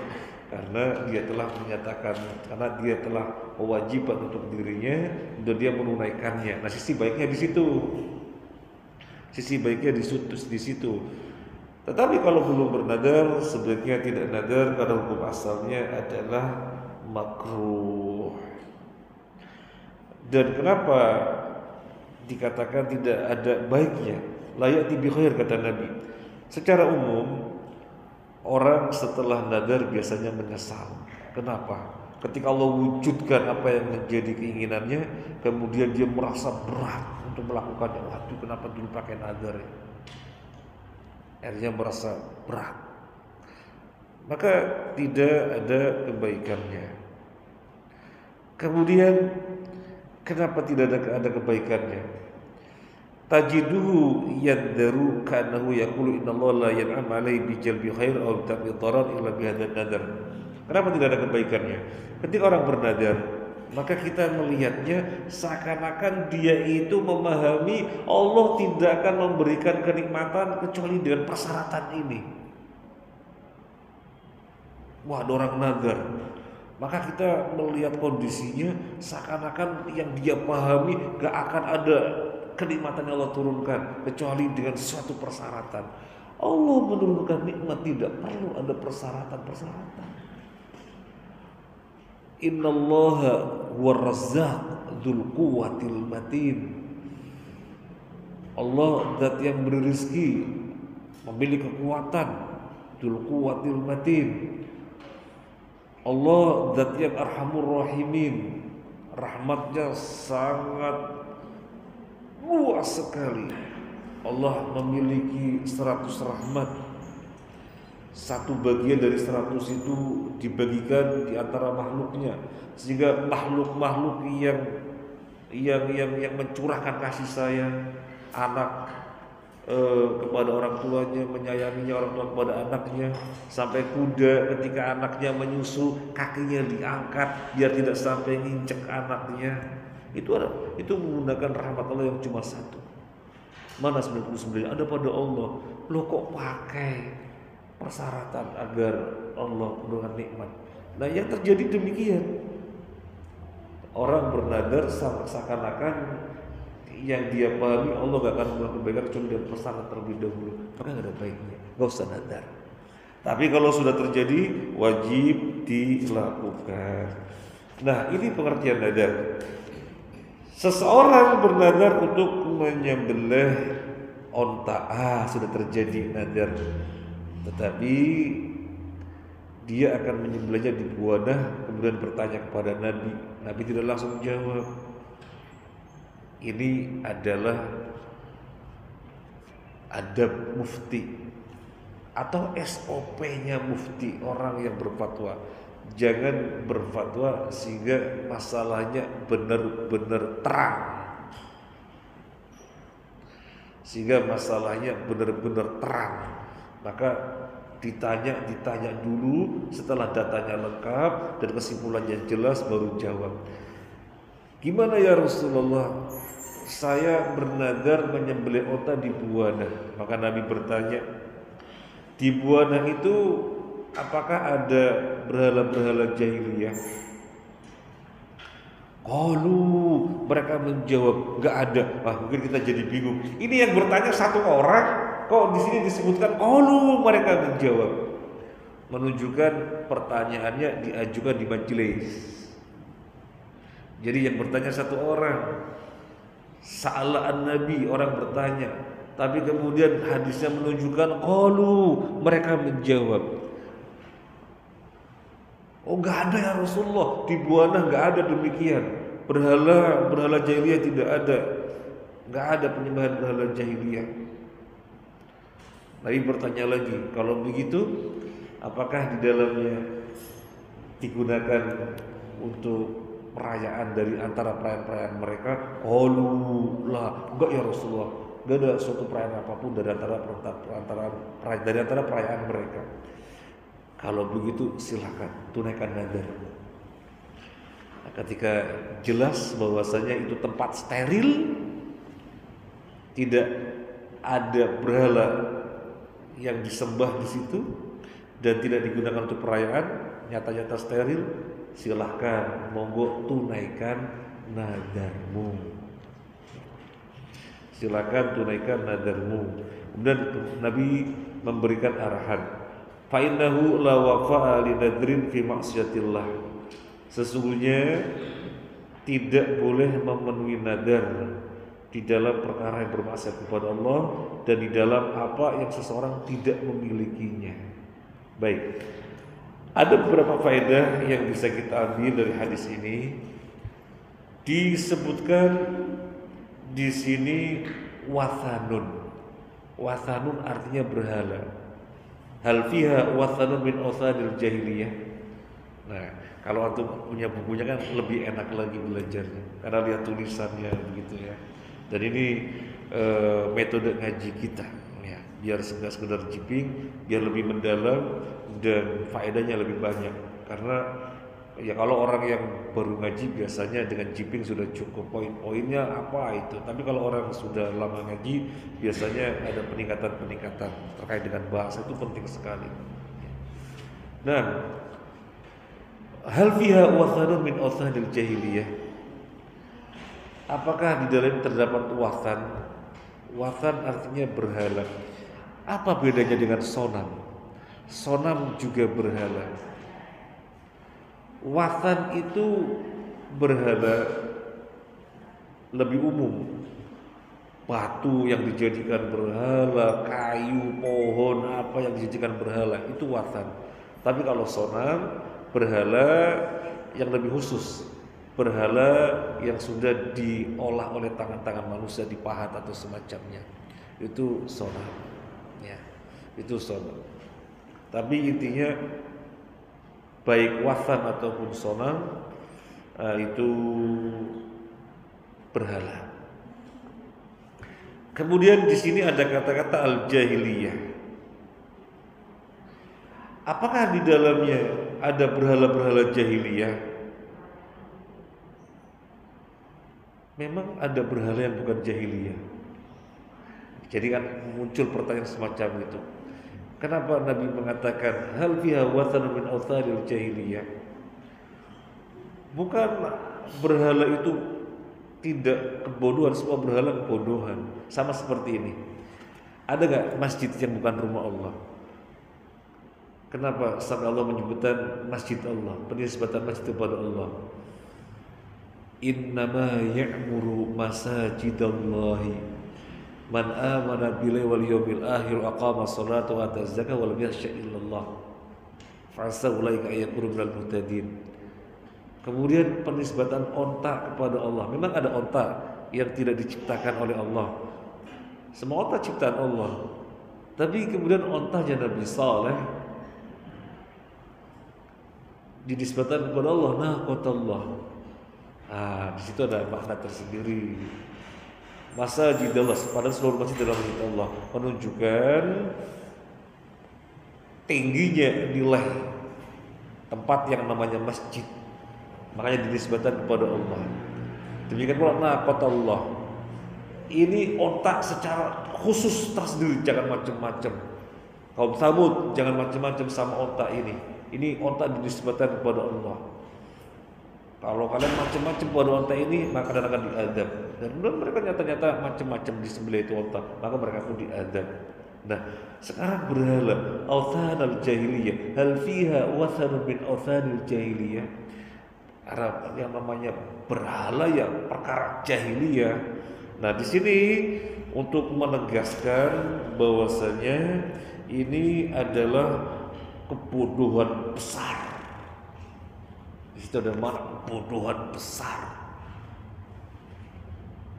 Karena dia telah menyatakan, karena dia telah mewajibkan untuk dirinya dan dia menunaikannya. Nah, sisi baiknya di situ. Sisi baiknya di situ. Tetapi kalau belum bernadar, sebaiknya tidak nadar karena hukum asalnya adalah makruh. Dan kenapa dikatakan tidak ada baiknya? Layak bi khair, kata Nabi. Secara umum, orang setelah nadar biasanya menyesal. Kenapa? Ketika Allah wujudkan apa yang menjadi keinginannya, kemudian dia merasa berat untuk melakukannya. Waduh, kenapa dulu pakai nadar ya? Akhirnya merasa berat. Maka tidak ada kebaikannya. Kemudian kenapa tidak ada kebaikannya? Tajiduhu yaddaru ka'annahu yaqulu innallaha la yan'am 'alaihi bi jalbi khair aw tabi darar illa bi hadzal nadar. Kenapa tidak ada kebaikannya? Ketika orang bernadar, maka kita melihatnya seakan-akan dia itu memahami Allah tidak akan memberikan kenikmatan kecuali dengan persyaratan ini. Wah, ada orang nadar, maka kita melihat kondisinya seakan-akan yang dia pahami gak akan ada kenikmatan yang Allah turunkan kecuali dengan suatu persyaratan. Allah menurunkan nikmat tidak perlu ada persyaratan. Innallaha huwar razzaq dzul quwwatil matin. Allah zat yang beri rezeki, memiliki kekuatan, dzul quwwatil matin. Allah zat yang arhamur rahimin, rahmatnya sangat luas sekali. Allah memiliki 100 rahmat. Satu bagian dari 100 itu dibagikan di antara makhluknya, sehingga makhluk-makhluk yang mencurahkan kasih sayang, anak kepada orang tuanya, menyayanginya orang tua kepada anaknya, sampai kuda ketika anaknya menyusu kakinya diangkat biar tidak sampai nginjek anaknya. Itu menggunakan rahmat Allah yang cuma satu. Mana 99? Ada pada Allah. Lo kok pakai persyaratan agar Allah dengan nikmat? Nah, yang terjadi demikian. Orang bernadar seakan-akan yang dia pahami Allah gak akan melakukan kebaikan kecuali dia bersyarat terlebih dahulu. Maka gak ada baiknya, gak usah nadar. Tapi kalau sudah terjadi, wajib dilakukan. Nah, ini pengertian nadar. Seseorang bernadar untuk menyembelih onta, sudah terjadi nadar. Tetapi dia akan menyembelihnya di buana, kemudian bertanya kepada Nabi. Nabi tidak langsung jawab. Ini adalah adab mufti atau SOP-nya mufti, orang yang berfatwa. Jangan berfatwa sehingga masalahnya benar-benar terang, sehingga masalahnya benar-benar terang. Maka ditanya dulu, setelah datanya lengkap dan kesimpulannya jelas baru jawab. Gimana ya Rasulullah, saya bernadar menyembelih onta di buana. Maka Nabi bertanya, di buana itu apakah ada berhala-berhala jahiliyah? Mereka menjawab, nggak ada. Mungkin kita jadi bingung. Ini yang bertanya satu orang, kok di sini disebutkan mereka menjawab, menunjukkan pertanyaannya diajukan di majelis. Jadi yang bertanya satu orang, sa'alan Nabi, orang bertanya, tapi kemudian hadisnya menunjukkan mereka menjawab. Nggak ada ya Rasulullah, di buana nggak ada demikian. Berhala jahiliyah tidak ada, nggak ada penyembahan berhala jahiliyah. Nabi bertanya lagi, kalau begitu, apakah di dalamnya digunakan untuk perayaan dari antara perayaan-perayaan mereka? Enggak ya Rasulullah, enggak ada suatu perayaan apapun dari antara perayaan mereka. Kalau begitu silakan tunaikan nadar. Nah, ketika jelas bahwasanya itu tempat steril, tidak ada berhala yang disembah di situ dan tidak digunakan untuk perayaan, nyata-nyata steril, silahkan, monggo tunaikan nadarmu. Silakan tunaikan nadarmu. Kemudian Nabi memberikan arahan, fa innahu la wafa'a li nadrin fi maksiatillah. Sesungguhnya tidak boleh memenuhi nadar di dalam perkara yang bermaksiat kepada Allah dan di dalam apa yang seseorang tidak memilikinya. Baik, ada beberapa faedah yang bisa kita ambil dari hadis ini. Disebutkan di sini wathanun. Wathanun artinya berhala. Hal fiha wathanun min awthanil jahiliyah. Nah, kalau antum punya bukunya kan lebih enak lagi belajarnya karena lihat tulisannya begitu ya. Dan ini metode ngaji kita ya, biar nggak sekedar jiping, biar lebih mendalam dan faedahnya lebih banyak. Karena ya kalau orang yang baru ngaji biasanya dengan jiping sudah cukup, poin-poinnya apa itu. Tapi kalau orang sudah lama ngaji biasanya ada peningkatan-peningkatan terkait dengan bahasa, itu penting sekali. Nah, hal fiha wathanun min awthanil jahiliyah. Apakah di dalam terdapat wathan? Wathan artinya berhala. Apa bedanya dengan sonam? Sonam juga berhala. Wathan itu berhala lebih umum. Batu yang dijadikan berhala, kayu, pohon, apa yang dijadikan berhala, itu wathan. Tapi kalau sonam, berhala yang lebih khusus, berhala yang sudah diolah oleh tangan-tangan manusia, dipahat atau semacamnya, itu sonam ya, itu sonam. Tapi intinya baik wathan ataupun sonam itu berhala. Kemudian di sini ada kata-kata al-jahiliyah. Apakah di dalamnya ada berhala-berhala jahiliyah? Memang ada berhala yang bukan jahiliyah. Jadi kan muncul pertanyaan semacam itu. Kenapa Nabi mengatakan hal fiha wathanun min awthanil jahiliyah? Bukan berhala itu tidak kebodohan, semua berhala kebodohan. Sama seperti ini. Ada nggak masjid yang bukan rumah Allah? Kenapa sampai Allah menyebutkan masjid Allah, penisbatan masjid kepada Allah? Innama ya'muru masajidallahi man amana billahi wal yawmil akhir aqama sholata wa ata zakata wa lam yakhsha illallah fa ulaika yakunu minal muhtadin. Kemudian penisbatan onta kepada Allah. Memang ada onta yang tidak diciptakan oleh Allah. Semua onta ciptaan Allah. Tapi kemudian ontanya Nabi Saleh dinisbatan kepada Allah, naqatallah. Di situ ada makna tersendiri. Masajidallah, pada seluruh masjid dalam masjid Allah, menunjukkan tingginya nilai tempat yang namanya masjid. Makanya dinisbatan kepada Allah. Demikian pula naqatallah. Ini ontak secara khusus tersendiri, jangan macam-macam. Kaum Tsamud jangan macam-macam sama ontak ini. Ini onta dinisbatan kepada Allah. Kalau kalian macam-macam pada onta ini, maka kalian akan diadab. Dan kemudian mereka nyata-nyata macam-macam disembelih itu onta, maka mereka pun diadab. Nah, sekarang berhala awthanal jahiliyah, hal fiha wathanun min awthanil jahiliyah. Arab yang namanya berhala yang perkara jahiliyah. Nah, di sini untuk menegaskan bahwasanya ini adalah kebodohan besar. Di situ ada makna kebodohan besar.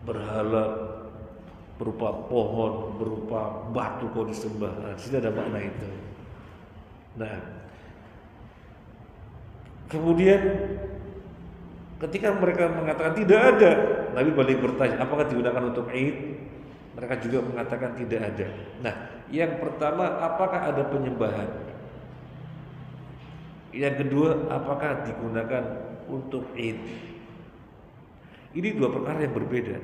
Berhala berupa pohon, berupa batu kau disembah. Nah, di situ ada makna itu. Nah, kemudian ketika mereka mengatakan tidak ada, Nabi balik bertanya, apakah digunakan untuk Id? Mereka juga mengatakan tidak ada. Nah, yang pertama, apakah ada penyembahan? Yang kedua, apakah digunakan untuk Id? Ini dua perkara yang berbeda.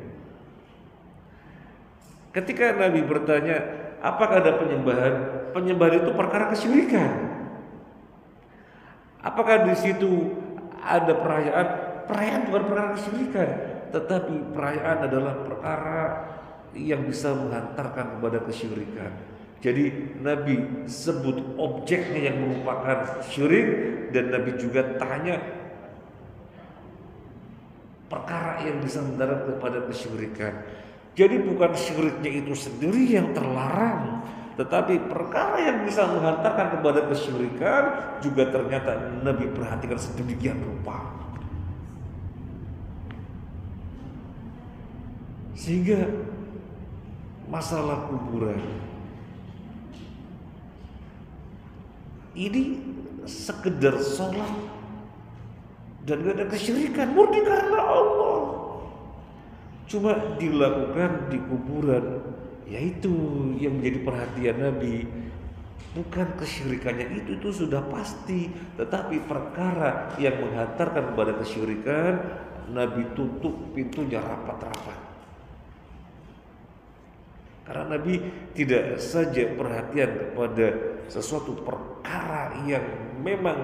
Ketika Nabi bertanya, apakah ada penyembahan? Penyembahan itu perkara kesyirikan. Apakah di situ ada perayaan? Perayaan bukan perkara kesyirikan, tetapi perayaan adalah perkara yang bisa menghantarkan kepada kesyirikan. Jadi Nabi sebut objeknya yang merupakan syirik, dan Nabi juga tanya perkara yang bisa mendarat kepada kesyirikan. Jadi bukan syiriknya itu sendiri yang terlarang, tetapi perkara yang bisa menghantarkan kepada kesyirikan juga ternyata Nabi perhatikan sedemikian rupa. Sehingga masalah kuburan ini sekedar sholat dan gak ada kesyirikan, murni karena Allah. Cuma dilakukan di kuburan, yaitu yang menjadi perhatian Nabi. Bukan kesyirikannya itu sudah pasti, tetapi perkara yang menghantarkan kepada kesyirikan, Nabi tutup pintunya rapat-rapat. Karena Nabi tidak saja perhatian kepada sesuatu perkara yang memang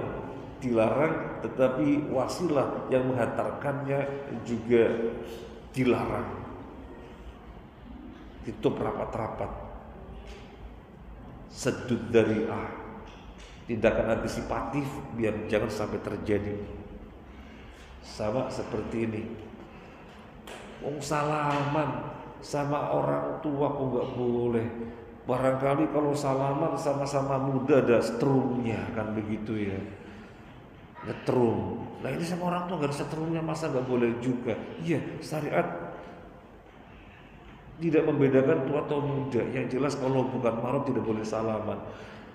dilarang, tetapi wasilah yang menghantarkannya juga dilarang. Tutup rapat-rapat. Sedud dari'ah, tindakan antisipatif biar jangan sampai terjadi. Sama seperti ini, salaman sama orang tua kok nggak boleh. Barangkali kalau salaman sama-sama muda ada strumnya, kan begitu ya, ngetrum. Nah ini sama orang tua nggak ada strumnya, masa nggak boleh juga? Iya, syariat tidak membedakan tua atau muda. Yang jelas kalau bukan mahram tidak boleh salaman.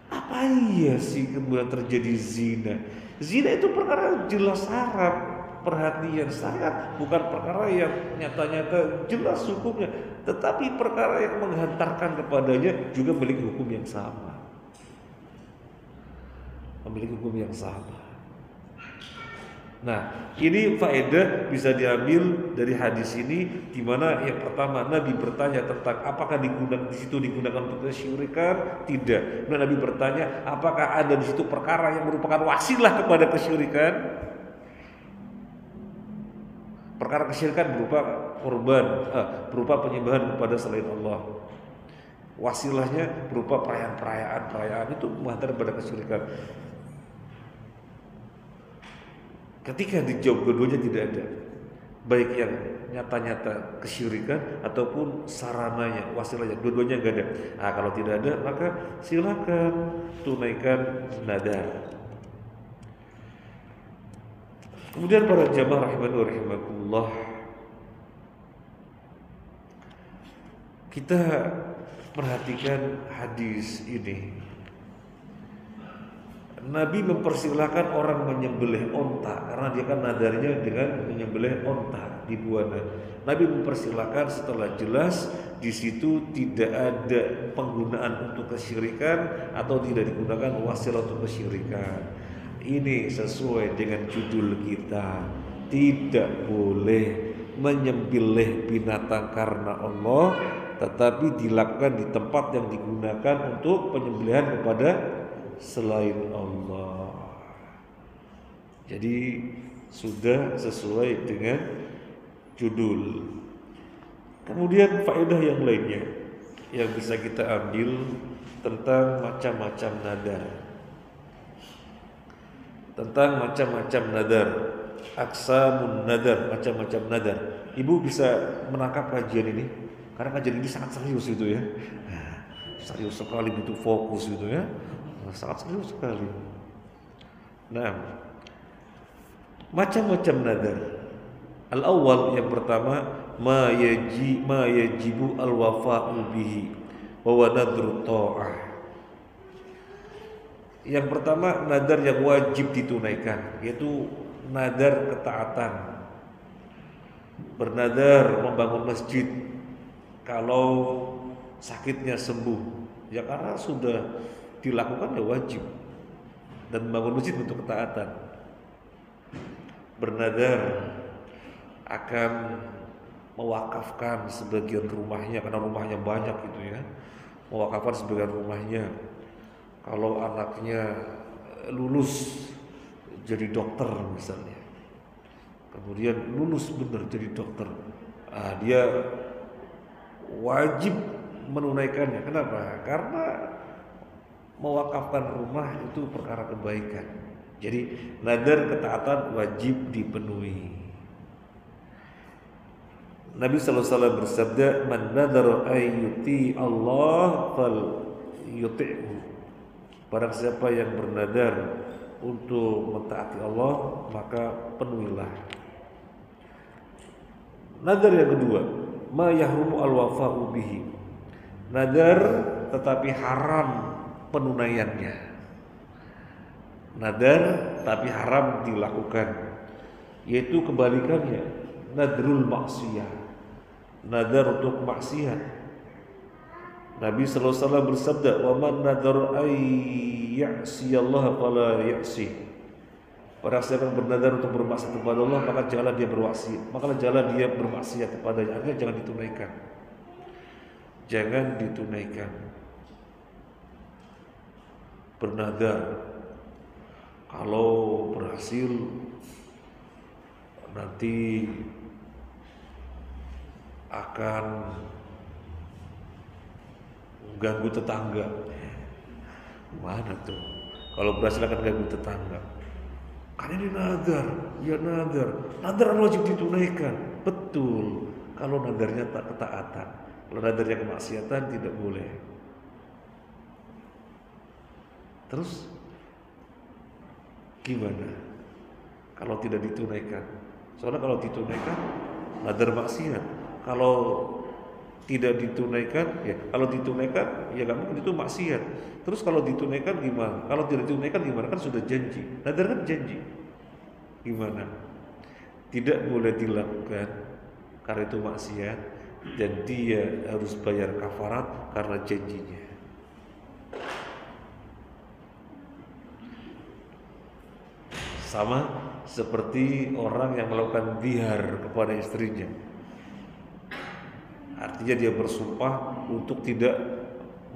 Apa iya sih kemudian terjadi zina? Zina itu perkara jelas haram. Perhatian syariat bukan perkara yang nyata-nyata jelas hukumnya, tetapi perkara yang menghantarkan kepadanya juga memiliki hukum yang sama. Memiliki hukum yang sama. Nah, ini faedah bisa diambil dari hadis ini, di mana yang pertama Nabi bertanya tentang apakah di situ digunakan untuk kesyirikan? Tidak. Nah, Nabi bertanya apakah ada di situ perkara yang merupakan wasilah kepada kesyirikan? Perkara kesyirikan berupa korban, berupa penyembahan kepada selain Allah. Wasilahnya berupa perayaan itu mengantar pada kesyirikan. Ketika dijawab dua-duanya tidak ada, baik yang nyata-nyata kesyirikan ataupun sarananya, wasilahnya, dua-duanya enggak ada. Nah, kalau tidak ada, maka silakan tunaikan nadar. Kemudian para jamaah rahimani wa rahimakumullah, kita perhatikan hadis ini. Nabi mempersilahkan orang menyembelih onta karena dia kan nadarnya dengan menyembelih onta di buana. Nabi mempersilahkan setelah jelas di situ tidak ada penggunaan untuk kesyirikan atau tidak digunakan wasilah untuk kesyirikan. Ini sesuai dengan judul kita. Tidak boleh menyembelih binatang karena Allah, tetapi dilakukan di tempat yang digunakan untuk penyembelihan kepada selain Allah. Jadi sudah sesuai dengan judul. Kemudian faedah yang lainnya yang bisa kita ambil tentang macam-macam nadar. Tentang macam-macam nadar, aqsamun nadar, macam-macam nadar. Ibu bisa menangkap kajian ini karena kajian ini sangat serius gitu ya. Serius sekali, butuh fokus gitu ya. Sangat serius sekali. Nah, macam-macam nadar. Al-awwal, yang pertama, ma yajibu al-wafa'u bihi wa nadru ta'ah. Yang pertama, nadar yang wajib ditunaikan, yaitu nadar ketaatan. Bernadar membangun masjid kalau sakitnya sembuh, ya karena sudah dilakukan ya wajib, dan membangun masjid untuk ketaatan. Bernadar akan mewakafkan sebagian rumahnya karena rumahnya banyak gitu ya, mewakafkan sebagian rumahnya kalau anaknya lulus jadi dokter misalnya, kemudian lulus benar jadi dokter, dia wajib menunaikannya. Kenapa? Karena mewakafkan rumah itu perkara kebaikan. Jadi nadar ketaatan wajib dipenuhi. Nabi sallallahu alaihi wasallam bersabda, "Man nadara ayyuti Allah fal yuti'hu." Barang siapa yang bernadar untuk mentaati Allah, maka penuhilah. Nadar yang kedua, ma yahrumu al-wafa'u bihi. Nadar tetapi haram penunaiannya. Nadar tapi haram dilakukan, yaitu kebalikannya, nadrul maksiyah, nadar untuk maksiat. Nabi sallallahu alaihi wasallam bersabda, "Wa man nadara ay ya'siyallaha fala ya'si." Orang yang bernadar untuk bermaksiat kepada Allah, maka janganlah dia bermaksiat, kepadanya. Artinya jangan ditunaikan. Jangan ditunaikan. Bernadar kalau berhasil nanti akan ganggu tetangga. Mana tuh? Kalau berhasil akan ganggu tetangga. Kan ini nadar, ya nadar. Nadar wajib ditunaikan. Betul. Kalau nadarnya tak ketaatan, kalau nadarnya kemaksiatan tidak boleh. Terus gimana kalau tidak ditunaikan? Soalnya kalau ditunaikan nadar maksiat. Kalau tidak ditunaikan, ya kalau ditunaikan ya nggak mungkin itu maksiat. Terus kalau ditunaikan gimana? Kalau tidak ditunaikan gimana? Kan sudah janji. Nadar kan janji. Gimana? Tidak boleh dilakukan karena itu maksiat, dan dia harus bayar kafarat karena janjinya. Sama seperti orang yang melakukan zihar kepada istrinya. Artinya dia bersumpah untuk tidak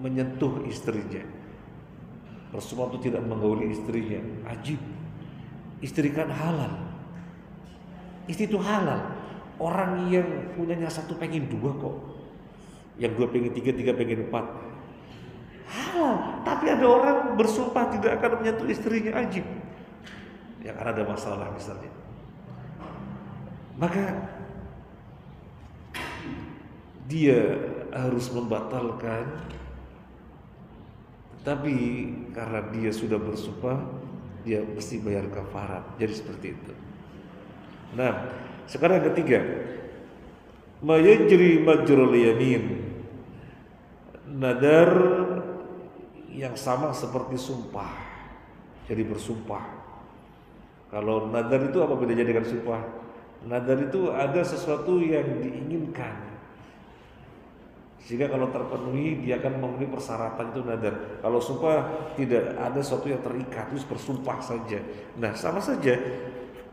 menyentuh istrinya, bersumpah untuk tidak menggauli istrinya. Ajib, istri kan halal, istri itu halal. Orang yang punyanya satu pengen dua kok, yang dua pengen tiga, tiga pengen empat, halal. Tapi ada orang bersumpah tidak akan menyentuh istrinya. Ajib, yang ada masalah misalnya, maka dia harus membatalkan. Tapi karena dia sudah bersumpah, dia mesti bayar kafarat. Jadi seperti itu. Nah, sekarang yang ketiga, mayajri majrul yamin, nadar yang sama seperti sumpah. Jadi bersumpah. Kalau nadar itu apa bedanya dengan sumpah? Nadar itu ada sesuatu yang diinginkan, sehingga kalau terpenuhi dia akan memenuhi persyaratan, itu nadar. Kalau sumpah tidak ada sesuatu yang terikat, terus bersumpah saja. Nah, sama saja.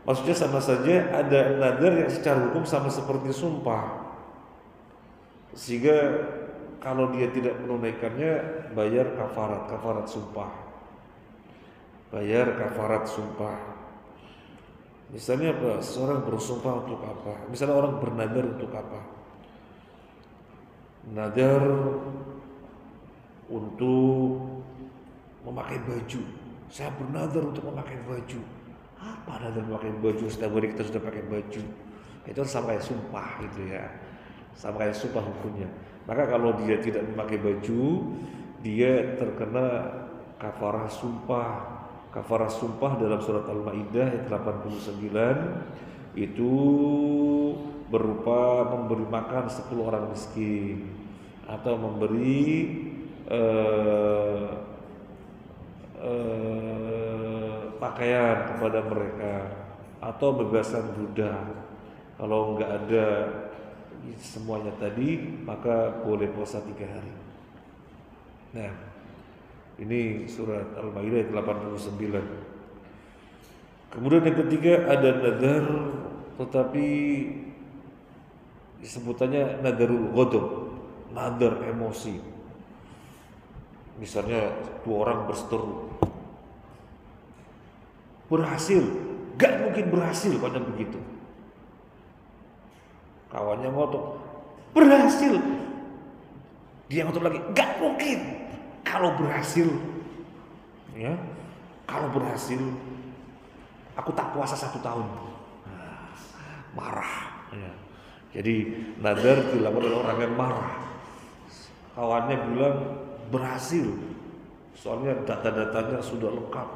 Maksudnya sama saja, ada nadar yang secara hukum sama seperti sumpah. Sehingga kalau dia tidak menunaikannya, bayar kafarat sumpah. Bayar kafarat sumpah. Misalnya apa? Seorang bersumpah untuk apa? Misalnya orang bernadar untuk apa? Nadar untuk memakai baju. Saya bernadar untuk memakai baju. Apa nadar memakai baju? Setiap hari kita sudah pakai baju. Itu sama kayak sumpah gitu ya. Sama kayak sumpah hukumnya. Maka kalau dia tidak memakai baju, dia terkena kafarah sumpah. Kafarah sumpah dalam surat Al-Maidah ayat 89 itu berupa memberi makan 10 orang miskin, atau memberi pakaian kepada mereka, atau bebaskan budak. Kalau enggak ada semuanya tadi, maka boleh puasa 3 hari. Nah, ini surat Al-Maidah ayat 89. Kemudian yang ketiga, ada nadar tetapi disebutannya nadarul ghadab, nadar emosi. Misalnya 2 orang berseteru, berhasil, gak mungkin berhasil kalau begitu. Kawannya ngotot, berhasil, dia ngotot lagi, gak mungkin. Kalau berhasil, ya, kalau berhasil, aku tak puasa 1 tahun. Marah. Ya. Jadi nadar dilakukan oleh orang yang marah. Kawannya bilang berhasil, soalnya data-datanya sudah lengkap.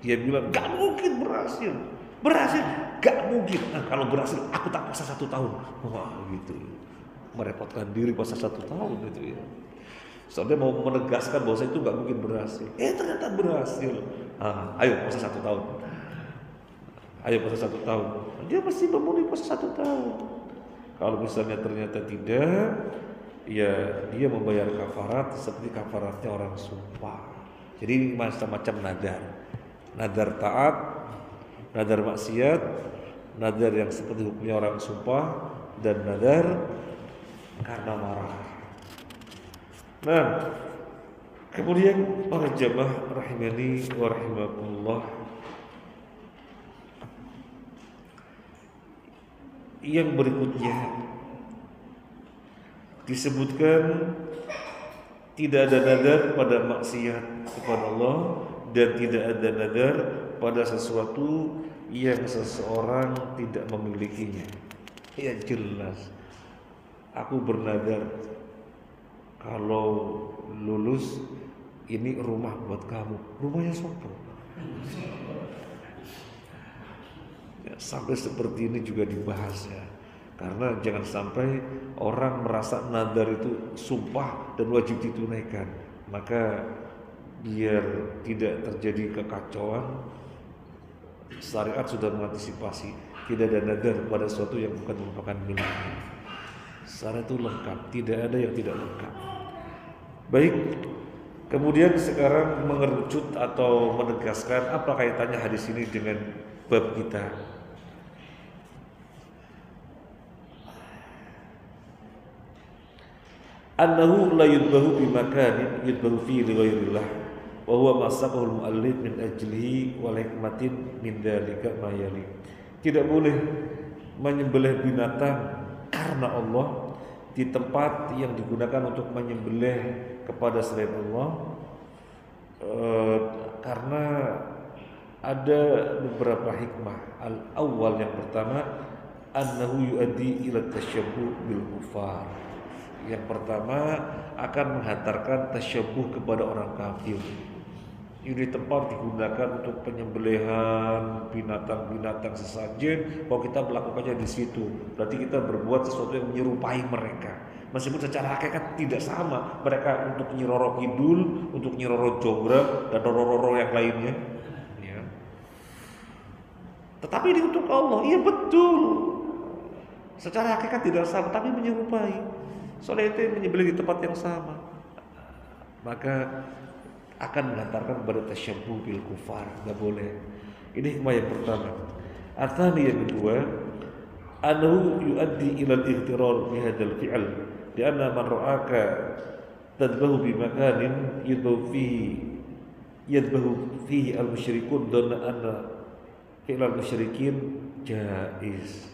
Dia bilang gak mungkin berhasil, gak mungkin. Nah, kalau berhasil, aku tak puasa 1 tahun. Wah, gitu. Merepotkan diri puasa 1 tahun itu ya. Soalnya mau menegaskan bahwa itu gak mungkin berhasil. Ternyata berhasil. Ayo puasa 1 tahun. Ayo puasa 1 tahun. Dia mesti memenuhi puasa 1 tahun. Kalau misalnya ternyata tidak, ya dia membayar kafarat seperti kafaratnya orang sumpah. Jadi macam-macam nadar. Nadar taat, nadar maksiat, nadar yang seperti hukumnya orang sumpah, dan nadar karena marah. Nah, kemudian para jamaah rahimani wa rahimakumullah, yang berikutnya disebutkan tidak ada nadar pada maksiat kepada Allah, dan tidak ada nadar pada sesuatu yang seseorang tidak memilikinya. Ya jelas, aku bernadar kalau lulus ini rumah buat kamu. Rumahnya sopo? Ya, sampai seperti ini juga dibahas ya. Karena jangan sampai orang merasa nadar itu sumpah dan wajib ditunaikan. Maka biar tidak terjadi kekacauan, syariat sudah mengantisipasi. Tidak ada nadar pada sesuatu yang bukan merupakan miliknya. Syariat itu lengkap, tidak ada yang tidak lengkap. Baik, Kemudian sekarang mengerucut atau menegaskan apa kaitannya hadis ini dengan bab kita. Annahu la yudbahu bi makanin yudbahu fi li ghairillah wa huwa masaqul muallif min ajlihi wal hikmatin min dzalika ma yali. Tidak boleh menyembelih binatang karena Allah di tempat yang digunakan untuk menyembelih kepada selain Allah, karena ada beberapa hikmah. Al-awwal, yang pertama, annahu yuaddi ila tasyabbuh bil kufar. Yang pertama akan menghantarkan tasyabbuh kepada orang kafir. Ini tempat digunakan untuk penyembelihan binatang-binatang sesajen. Kalau kita melakukannya di situ, berarti kita berbuat sesuatu yang menyerupai mereka. Meskipun secara hakikat tidak sama. Mereka untuk Nyi Roro Kidul, untuk Nyi Roro Jonggrang, dan Roro-Roro yang lainnya. Ya. Tetapi ini untuk Allah, iya betul. Secara hakikat tidak sama, tapi menyerupai. Soalnya itu menyembelih di tempat yang sama, maka akan mengantarkan kepada tasyabbuh bil kufar. Enggak boleh. Ini hikmah yang pertama. Artinya yang kedua, annahu yuaddi ila al-ightirar bi hadzal fi'l, di anna man ra'aka tadbahu bi makanin yadbahu fihi al-musyrikun dhanna anna fi'l al-musyrikin jaiz.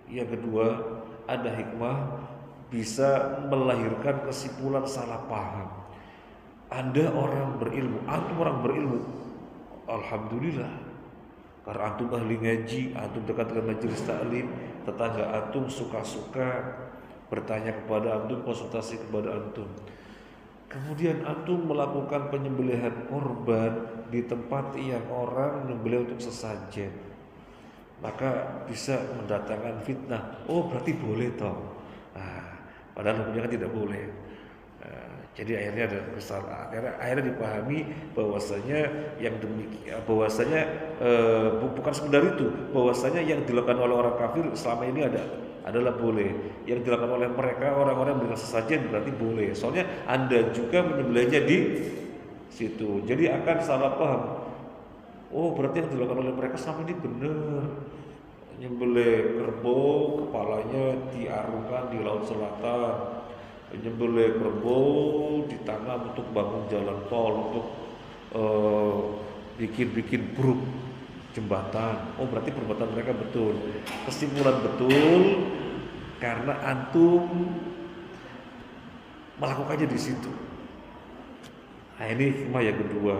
Yang kedua, ada hikmah bisa melahirkan kesimpulan salah paham. Anda orang berilmu, antum orang berilmu, alhamdulillah, karena antum ahli ngaji, antum dekat dengan majelis taklim, tetangga antum suka-suka bertanya kepada antum, konsultasi kepada antum. Kemudian antum melakukan penyembelihan korban di tempat yang orang menyembelih untuk sesajen, maka bisa mendatangkan fitnah. Oh, berarti boleh toh. Padahal hukumnya kan tidak boleh. Jadi akhirnya ada kesalahan. Akhirnya dipahami bahwasanya yang demikian, bahwasanya bukan sekedar itu, bahwasanya yang dilakukan oleh orang kafir selama ini adalah boleh. Yang dilakukan oleh mereka orang-orang yang sesajen berarti boleh. Soalnya Anda juga menyembelihnya di situ. Jadi akan salah paham. Oh, berarti yang dilakukan oleh mereka selama ini benar. Nyembelih kerbau, kepalanya diarungkan di laut selatan. Nyembelih kerbau ditanam untuk bangun jalan tol, untuk bikin bruk jembatan. Oh, berarti perbuatan mereka betul. Kesimpulan betul karena antum melakukannya di situ. Nah, ini hikmah yang kedua.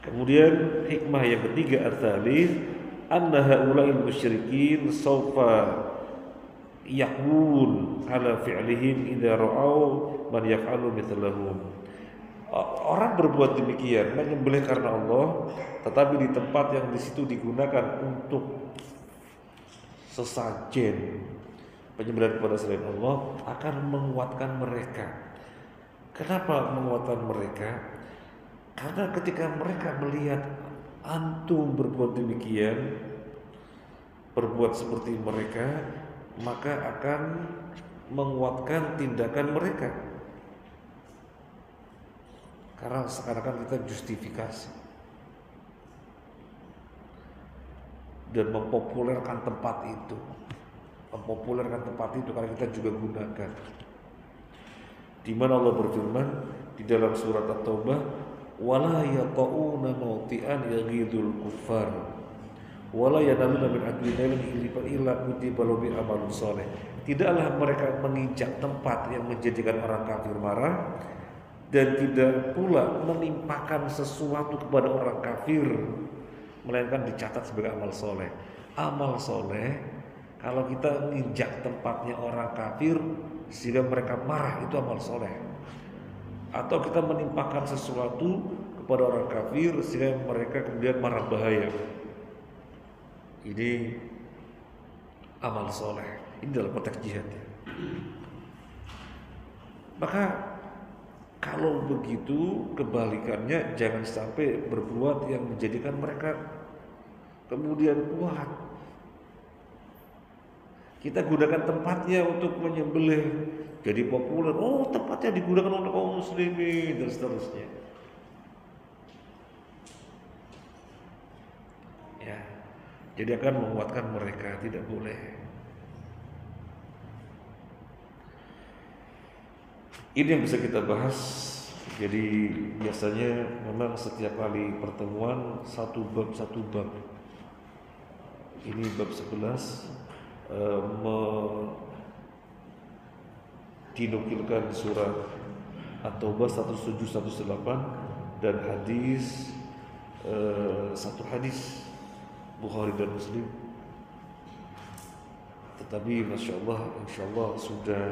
Kemudian hikmah yang ketiga, ats-tsalits, anna haula'il musyrikin sawfa yaqul ala fi'lihim idza ra'au man yaf'alu mithlahum. Orang berbuat demikian, menyembelih karena Allah, tetapi di tempat yang di situ digunakan untuk sesajen, penyembelihan kepada selain Allah, akan menguatkan mereka. Kenapa menguatkan mereka? Karena ketika mereka melihat antum berbuat demikian, berbuat seperti mereka, maka akan menguatkan tindakan mereka. Karena sekarang kan kita justifikasi dan mempopulerkan tempat itu, karena kita juga gunakan. Di mana Allah berfirman di dalam surat At-Taubah, wala yaqauna mawti'an yaghidul kuffar wala yanaluna min adlin illa kutiba lahum amalun saleh. Tidaklah mereka menginjak tempat yang menjadikan orang kafir marah, dan tidak pula menimpakan sesuatu kepada orang kafir, melainkan dicatat sebagai amal soleh. Amal soleh, kalau kita menginjak tempatnya orang kafir sehingga mereka marah, itu amal soleh. Atau kita menimpakan sesuatu kepada orang kafir sehingga mereka kemudian marah bahaya, ini amal soleh. Ini dalam konteks jihad. Maka kalau begitu, kebalikannya, jangan sampai berbuat yang menjadikan mereka kemudian kuat. Kita gunakan tempatnya untuk menyembelih jadi populer. Oh, tempatnya digunakan oleh kaum muslimin dan seterusnya. Ya, jadi akan menguatkan mereka, tidak boleh. Ini yang bisa kita bahas. Jadi biasanya memang setiap kali pertemuan satu bab. Ini bab 11 dinukilkan surat At-Taubah 1718 dan hadis satu hadis Bukhari dan Muslim. Tetapi insya Allah sudah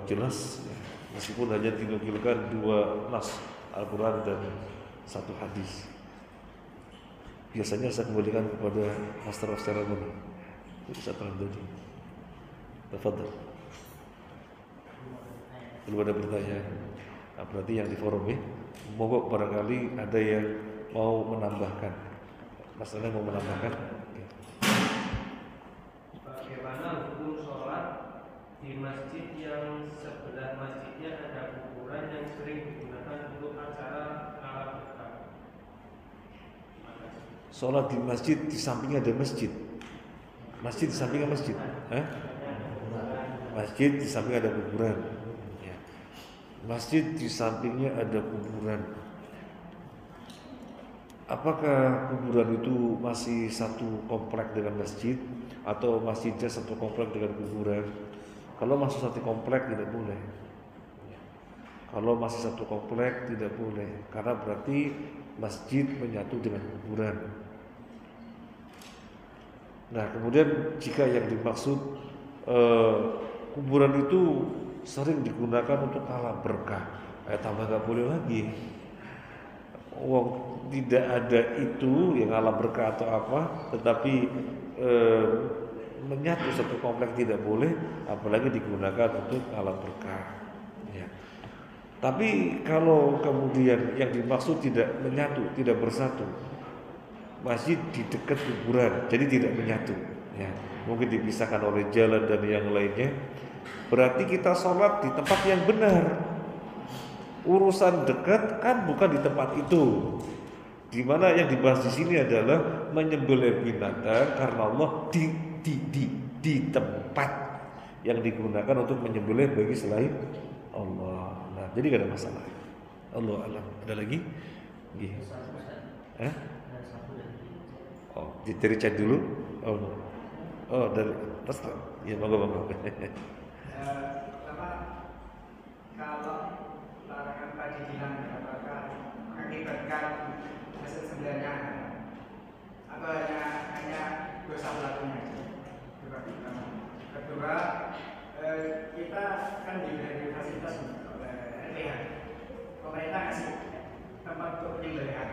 jelas, meskipun hanya dinukilkan 2 nas Al-Quran dan 1 hadis. Biasanya saya kembalikan kepada Master of Ceremony. Ustaz Ramdhani. Tafadhol. Belum ada pertanyaan. Nah, berarti yang di forum ya. Monggo barangkali ada yang mau menambahkan. Masalahnya mau menambahkan. Oke. Bagaimana hukum sholat di masjid yang sebelah masjidnya ada kuburan yang sering digunakan untuk acara halal berkah? Sholat di masjid, di sampingnya ada masjid. Masjid di sampingnya masjid. Masjid di samping ada kuburan. Ya. Masjid di sampingnya ada kuburan. Apakah kuburan itu masih satu komplek dengan masjid atau masjidnya satu komplek dengan kuburan? Kalau masih satu komplek tidak boleh. Kalau masih satu komplek tidak boleh, karena berarti masjid menyatu dengan kuburan. Nah, kemudian jika yang dimaksud kuburan itu sering digunakan untuk halal berkah, tambah nggak boleh lagi. Wong tidak ada itu yang halal berkah atau apa, tetapi menyatu satu komplek tidak boleh, apalagi digunakan untuk halal berkah. Ya. Tapi kalau kemudian yang dimaksud tidak menyatu, tidak bersatu, masjid di dekat kuburan, jadi tidak menyatu, ya, mungkin dipisahkan oleh jalan dan yang lainnya. Berarti kita sholat di tempat yang benar. Urusan dekat kan bukan di tempat itu. Dimana yang dibahas di sini adalah menyembelih binatang karena Allah di tempat yang digunakan untuk menyembelih bagi selain Allah. Nah, jadi gak ada masalah. Allah alam. Ada lagi? Oh, dari chat dulu. Oh, dari terus ya monggo. Kalau larangan padidilan apakah mengakibatkan hasil sembelihannya atau hanya dosa pelakunya? Kedua, kita kan diberi fasilitas oleh LPH. Pemerintah kasih tempat untuk penyembelihan.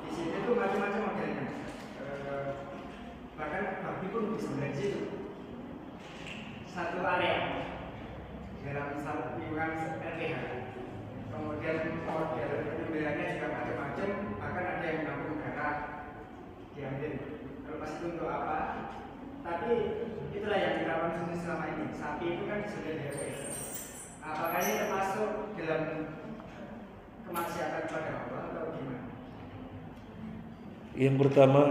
Di sini tuh macam-macam modelnya. Bahkan babi pun disembelih di situ. Satu area dalam satu lingkungan LPH. Kemudian model penyembelihannya juga macam-macam. Bahkan ada yang menampung darah diambil. Lepas itu untuk apa? Tapi itulah yang kita konsumsi selama ini. Sapi itu kan disembelih di LPH. Apakah ini termasuk dalam kemaksiatan kepada Allah atau gimana? Yang pertama,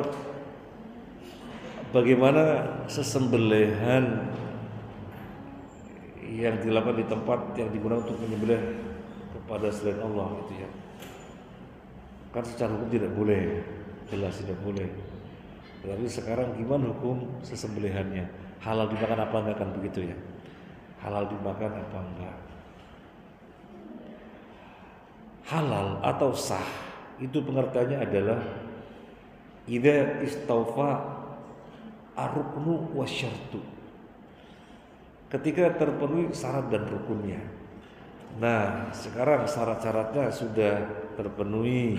bagaimana sesembelihan yang dilakukan di tempat yang digunakan untuk menyembelih kepada selain Allah itu ya. Kan secara hukum tidak boleh, jelas tidak boleh. Tapi sekarang gimana hukum sesembelihannya? Halal dimakan apa enggak, kan begitu ya? Halal dimakan apa enggak? Halal atau sah itu pengertiannya adalah idza istaufa ar-ruknu wasyartu. Ketika terpenuhi syarat dan rukunnya. Nah, sekarang syarat-syaratnya sudah terpenuhi,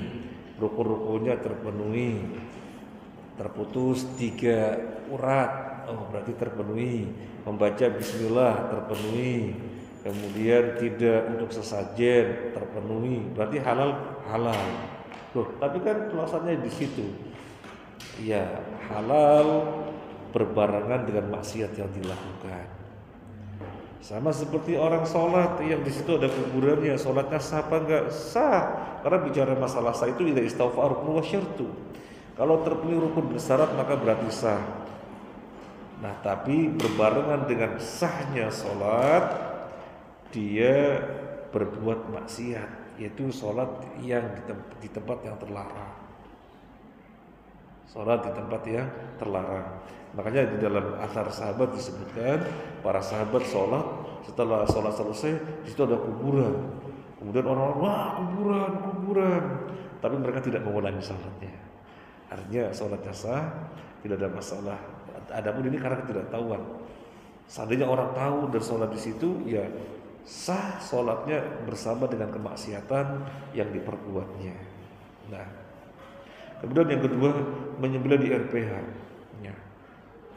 rukun-rukunnya terpenuhi, terputus 3 urat, oh berarti terpenuhi, membaca bismillah terpenuhi, kemudian tidak untuk sesajen terpenuhi, berarti halal. Loh, tapi kan pelasannya di situ. Ya, halal berbarengan dengan maksiat yang dilakukan. Sama seperti orang sholat yang di situ ada kuburannya, sholatnya sah apa enggak? Sah. Karena bicara masalah sah itu idza istawfa ruknu wa syartu. Kalau terpenuhi rukun bersyarat maka berarti sah. Nah, tapi berbarengan dengan sahnya sholat, dia berbuat maksiat, yaitu sholat yang di tempat yang terlarang. Sholat di tempat yang terlarang. Makanya di dalam athar sahabat disebutkan para sahabat sholat, setelah sholat selesai di situ ada kuburan. Kemudian orang-orang wah kuburan, tapi mereka tidak mengulangi sholatnya. Artinya sholatnya sah, tidak ada masalah. Adapun ini karena ketidaktahuan. Seandainya orang tahu dan sholat di situ, ya sah sholatnya bersama dengan kemaksiatan yang diperbuatnya. Nah, kemudian yang kedua menyembelih di RPH. Ya.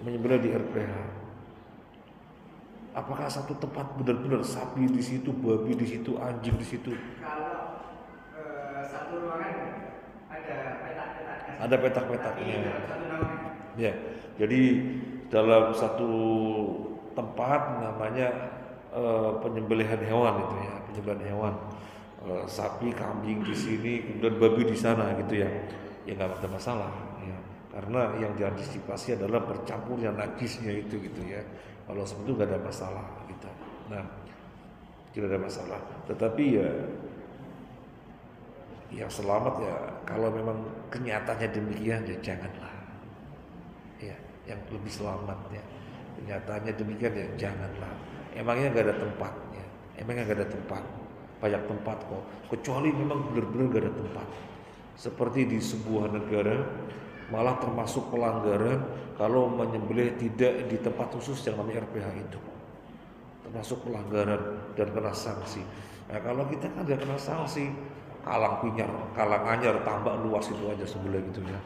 Menyembelih di RPH. Apakah satu tempat benar-benar sapi di situ, babi di situ, anjing di situ? Kalau satu ruangan ada petak-petaknya. Ada petak-petaknya. Satu ruangan. Ya. Jadi dalam satu tempat namanya penyembelihan hewan itu ya, penyembelihan hewan. Sapi, kambing di sini, kemudian babi di sana gitu ya. Ya nggak ada masalah. Ya. Karena yang diantisipasi adalah bercampurnya najisnya itu gitu ya. Kalau seperti itu nggak ada masalah gitu. Nah, tidak ada masalah. Tetapi ya yang selamat ya kalau memang kenyataannya demikian ya janganlah. Ya, yang lebih selamat ya. Kenyataannya demikian ya janganlah. Emangnya nggak ada tempatnya. Emangnya nggak ada tempat. Banyak tempat kok. Kecuali memang benar-benar nggak ada tempat. Seperti di sebuah negara malah termasuk pelanggaran kalau menyembelih tidak di tempat khusus yang namanya RPH itu, termasuk pelanggaran dan kena sanksi. Nah kalau kita kan nggak kena sanksi, kalang anyar tambah luas itu aja sembelih gitu ya,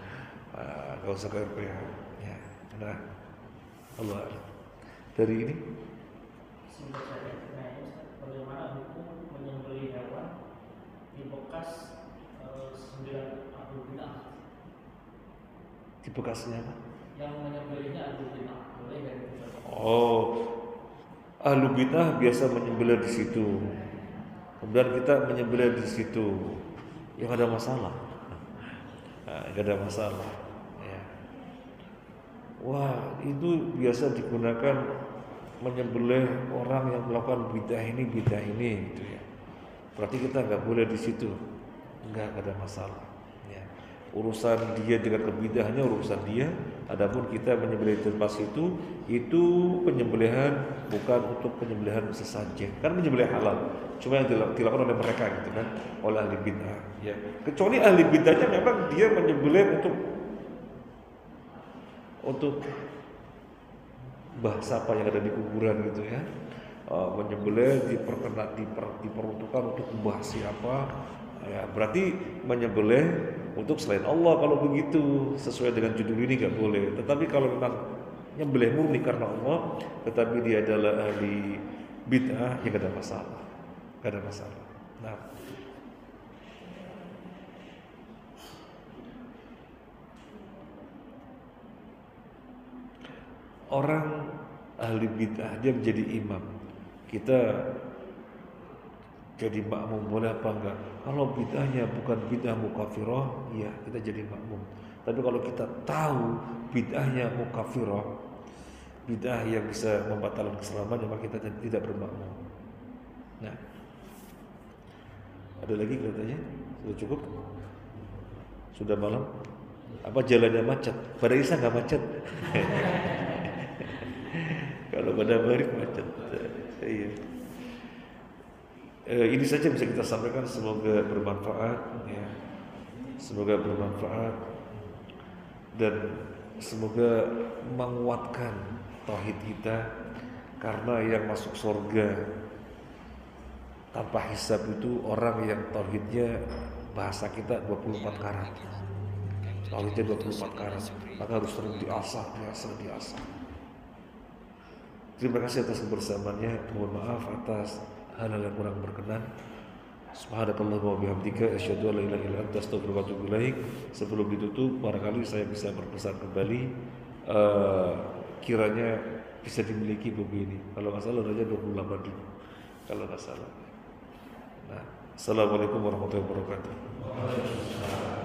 nggak usah ke RPH. Ya. Nah, Allah dari ini. Bagaimana hukum menyembelih hewan di bekas 9 Ahlul Bidah? Di bekasnya apa? Yang menyembelihnya Ahlul Bidah, boleh nggak itu? Oh, Ahlul Bidah biasa menyembelih di situ. Kemudian kita menyembelih di situ, ya nggak ada masalah. Nggak ada masalah. Ya. Wah, itu biasa digunakan menyembelih orang yang melakukan bidah ini gitu ya. Berarti kita nggak boleh di situ, nggak ada masalah. Ya. Urusan dia dengan kebidahnya urusan dia. Adapun kita menyembelih di tempat itu penyembelihan bukan untuk penyembelihan sesajen. Kan menyembelih halal, cuma yang dilakukan oleh mereka gitu kan, oleh ahli bidah. Ya. Kecuali ahli bidahnya memang dia menyembelih untuk bahasa apa yang ada di kuburan gitu ya, menyembelih diperuntukkan untuk membahas siapa ya, berarti menyembelih untuk selain Allah. Kalau begitu sesuai dengan judul ini nggak boleh. Tetapi kalau memang nyembelih murni karena Allah tetapi dia adalah ahli bid'ah, ya nggak ada masalah, nggak ada masalah. Nah, orang ahli bid'ah dia menjadi imam, kita jadi makmum boleh apa enggak? Kalau bid'ahnya bukan bid'ah mukafirah, ya kita jadi makmum. Tapi kalau kita tahu bid'ahnya mukafirah, bid'ah yang bisa membatalkan keselamatannya, maka kita tidak bermakmum. Nah, ada lagi katanya? Sudah cukup? Sudah malam? Apa jalannya macet? Pada Isa nggak macet? Kalau pada Maghrib macet. Iya. Ini saja bisa kita sampaikan, semoga bermanfaat ya. Semoga bermanfaat dan semoga menguatkan tauhid kita, karena yang masuk surga tanpa hisab itu orang yang tauhidnya bahasa kita 24 karat. Tauhidnya 24 karat, maka harus terus diasah. Terima kasih atas kebersamaannya. Mohon maaf atas hal-hal yang kurang berkenan. Subhanakallahumma wa bihamdika asyhadu an la ilaha illa anta astaghfiruka wa atubu ilaik. Sebelum ditutup, barangkali saya bisa berpesan kembali, kiranya bisa dimiliki buku ini. Kalau nggak salah aja 28 ribu, kalau nggak salah. Nah, assalamualaikum warahmatullahi wabarakatuh.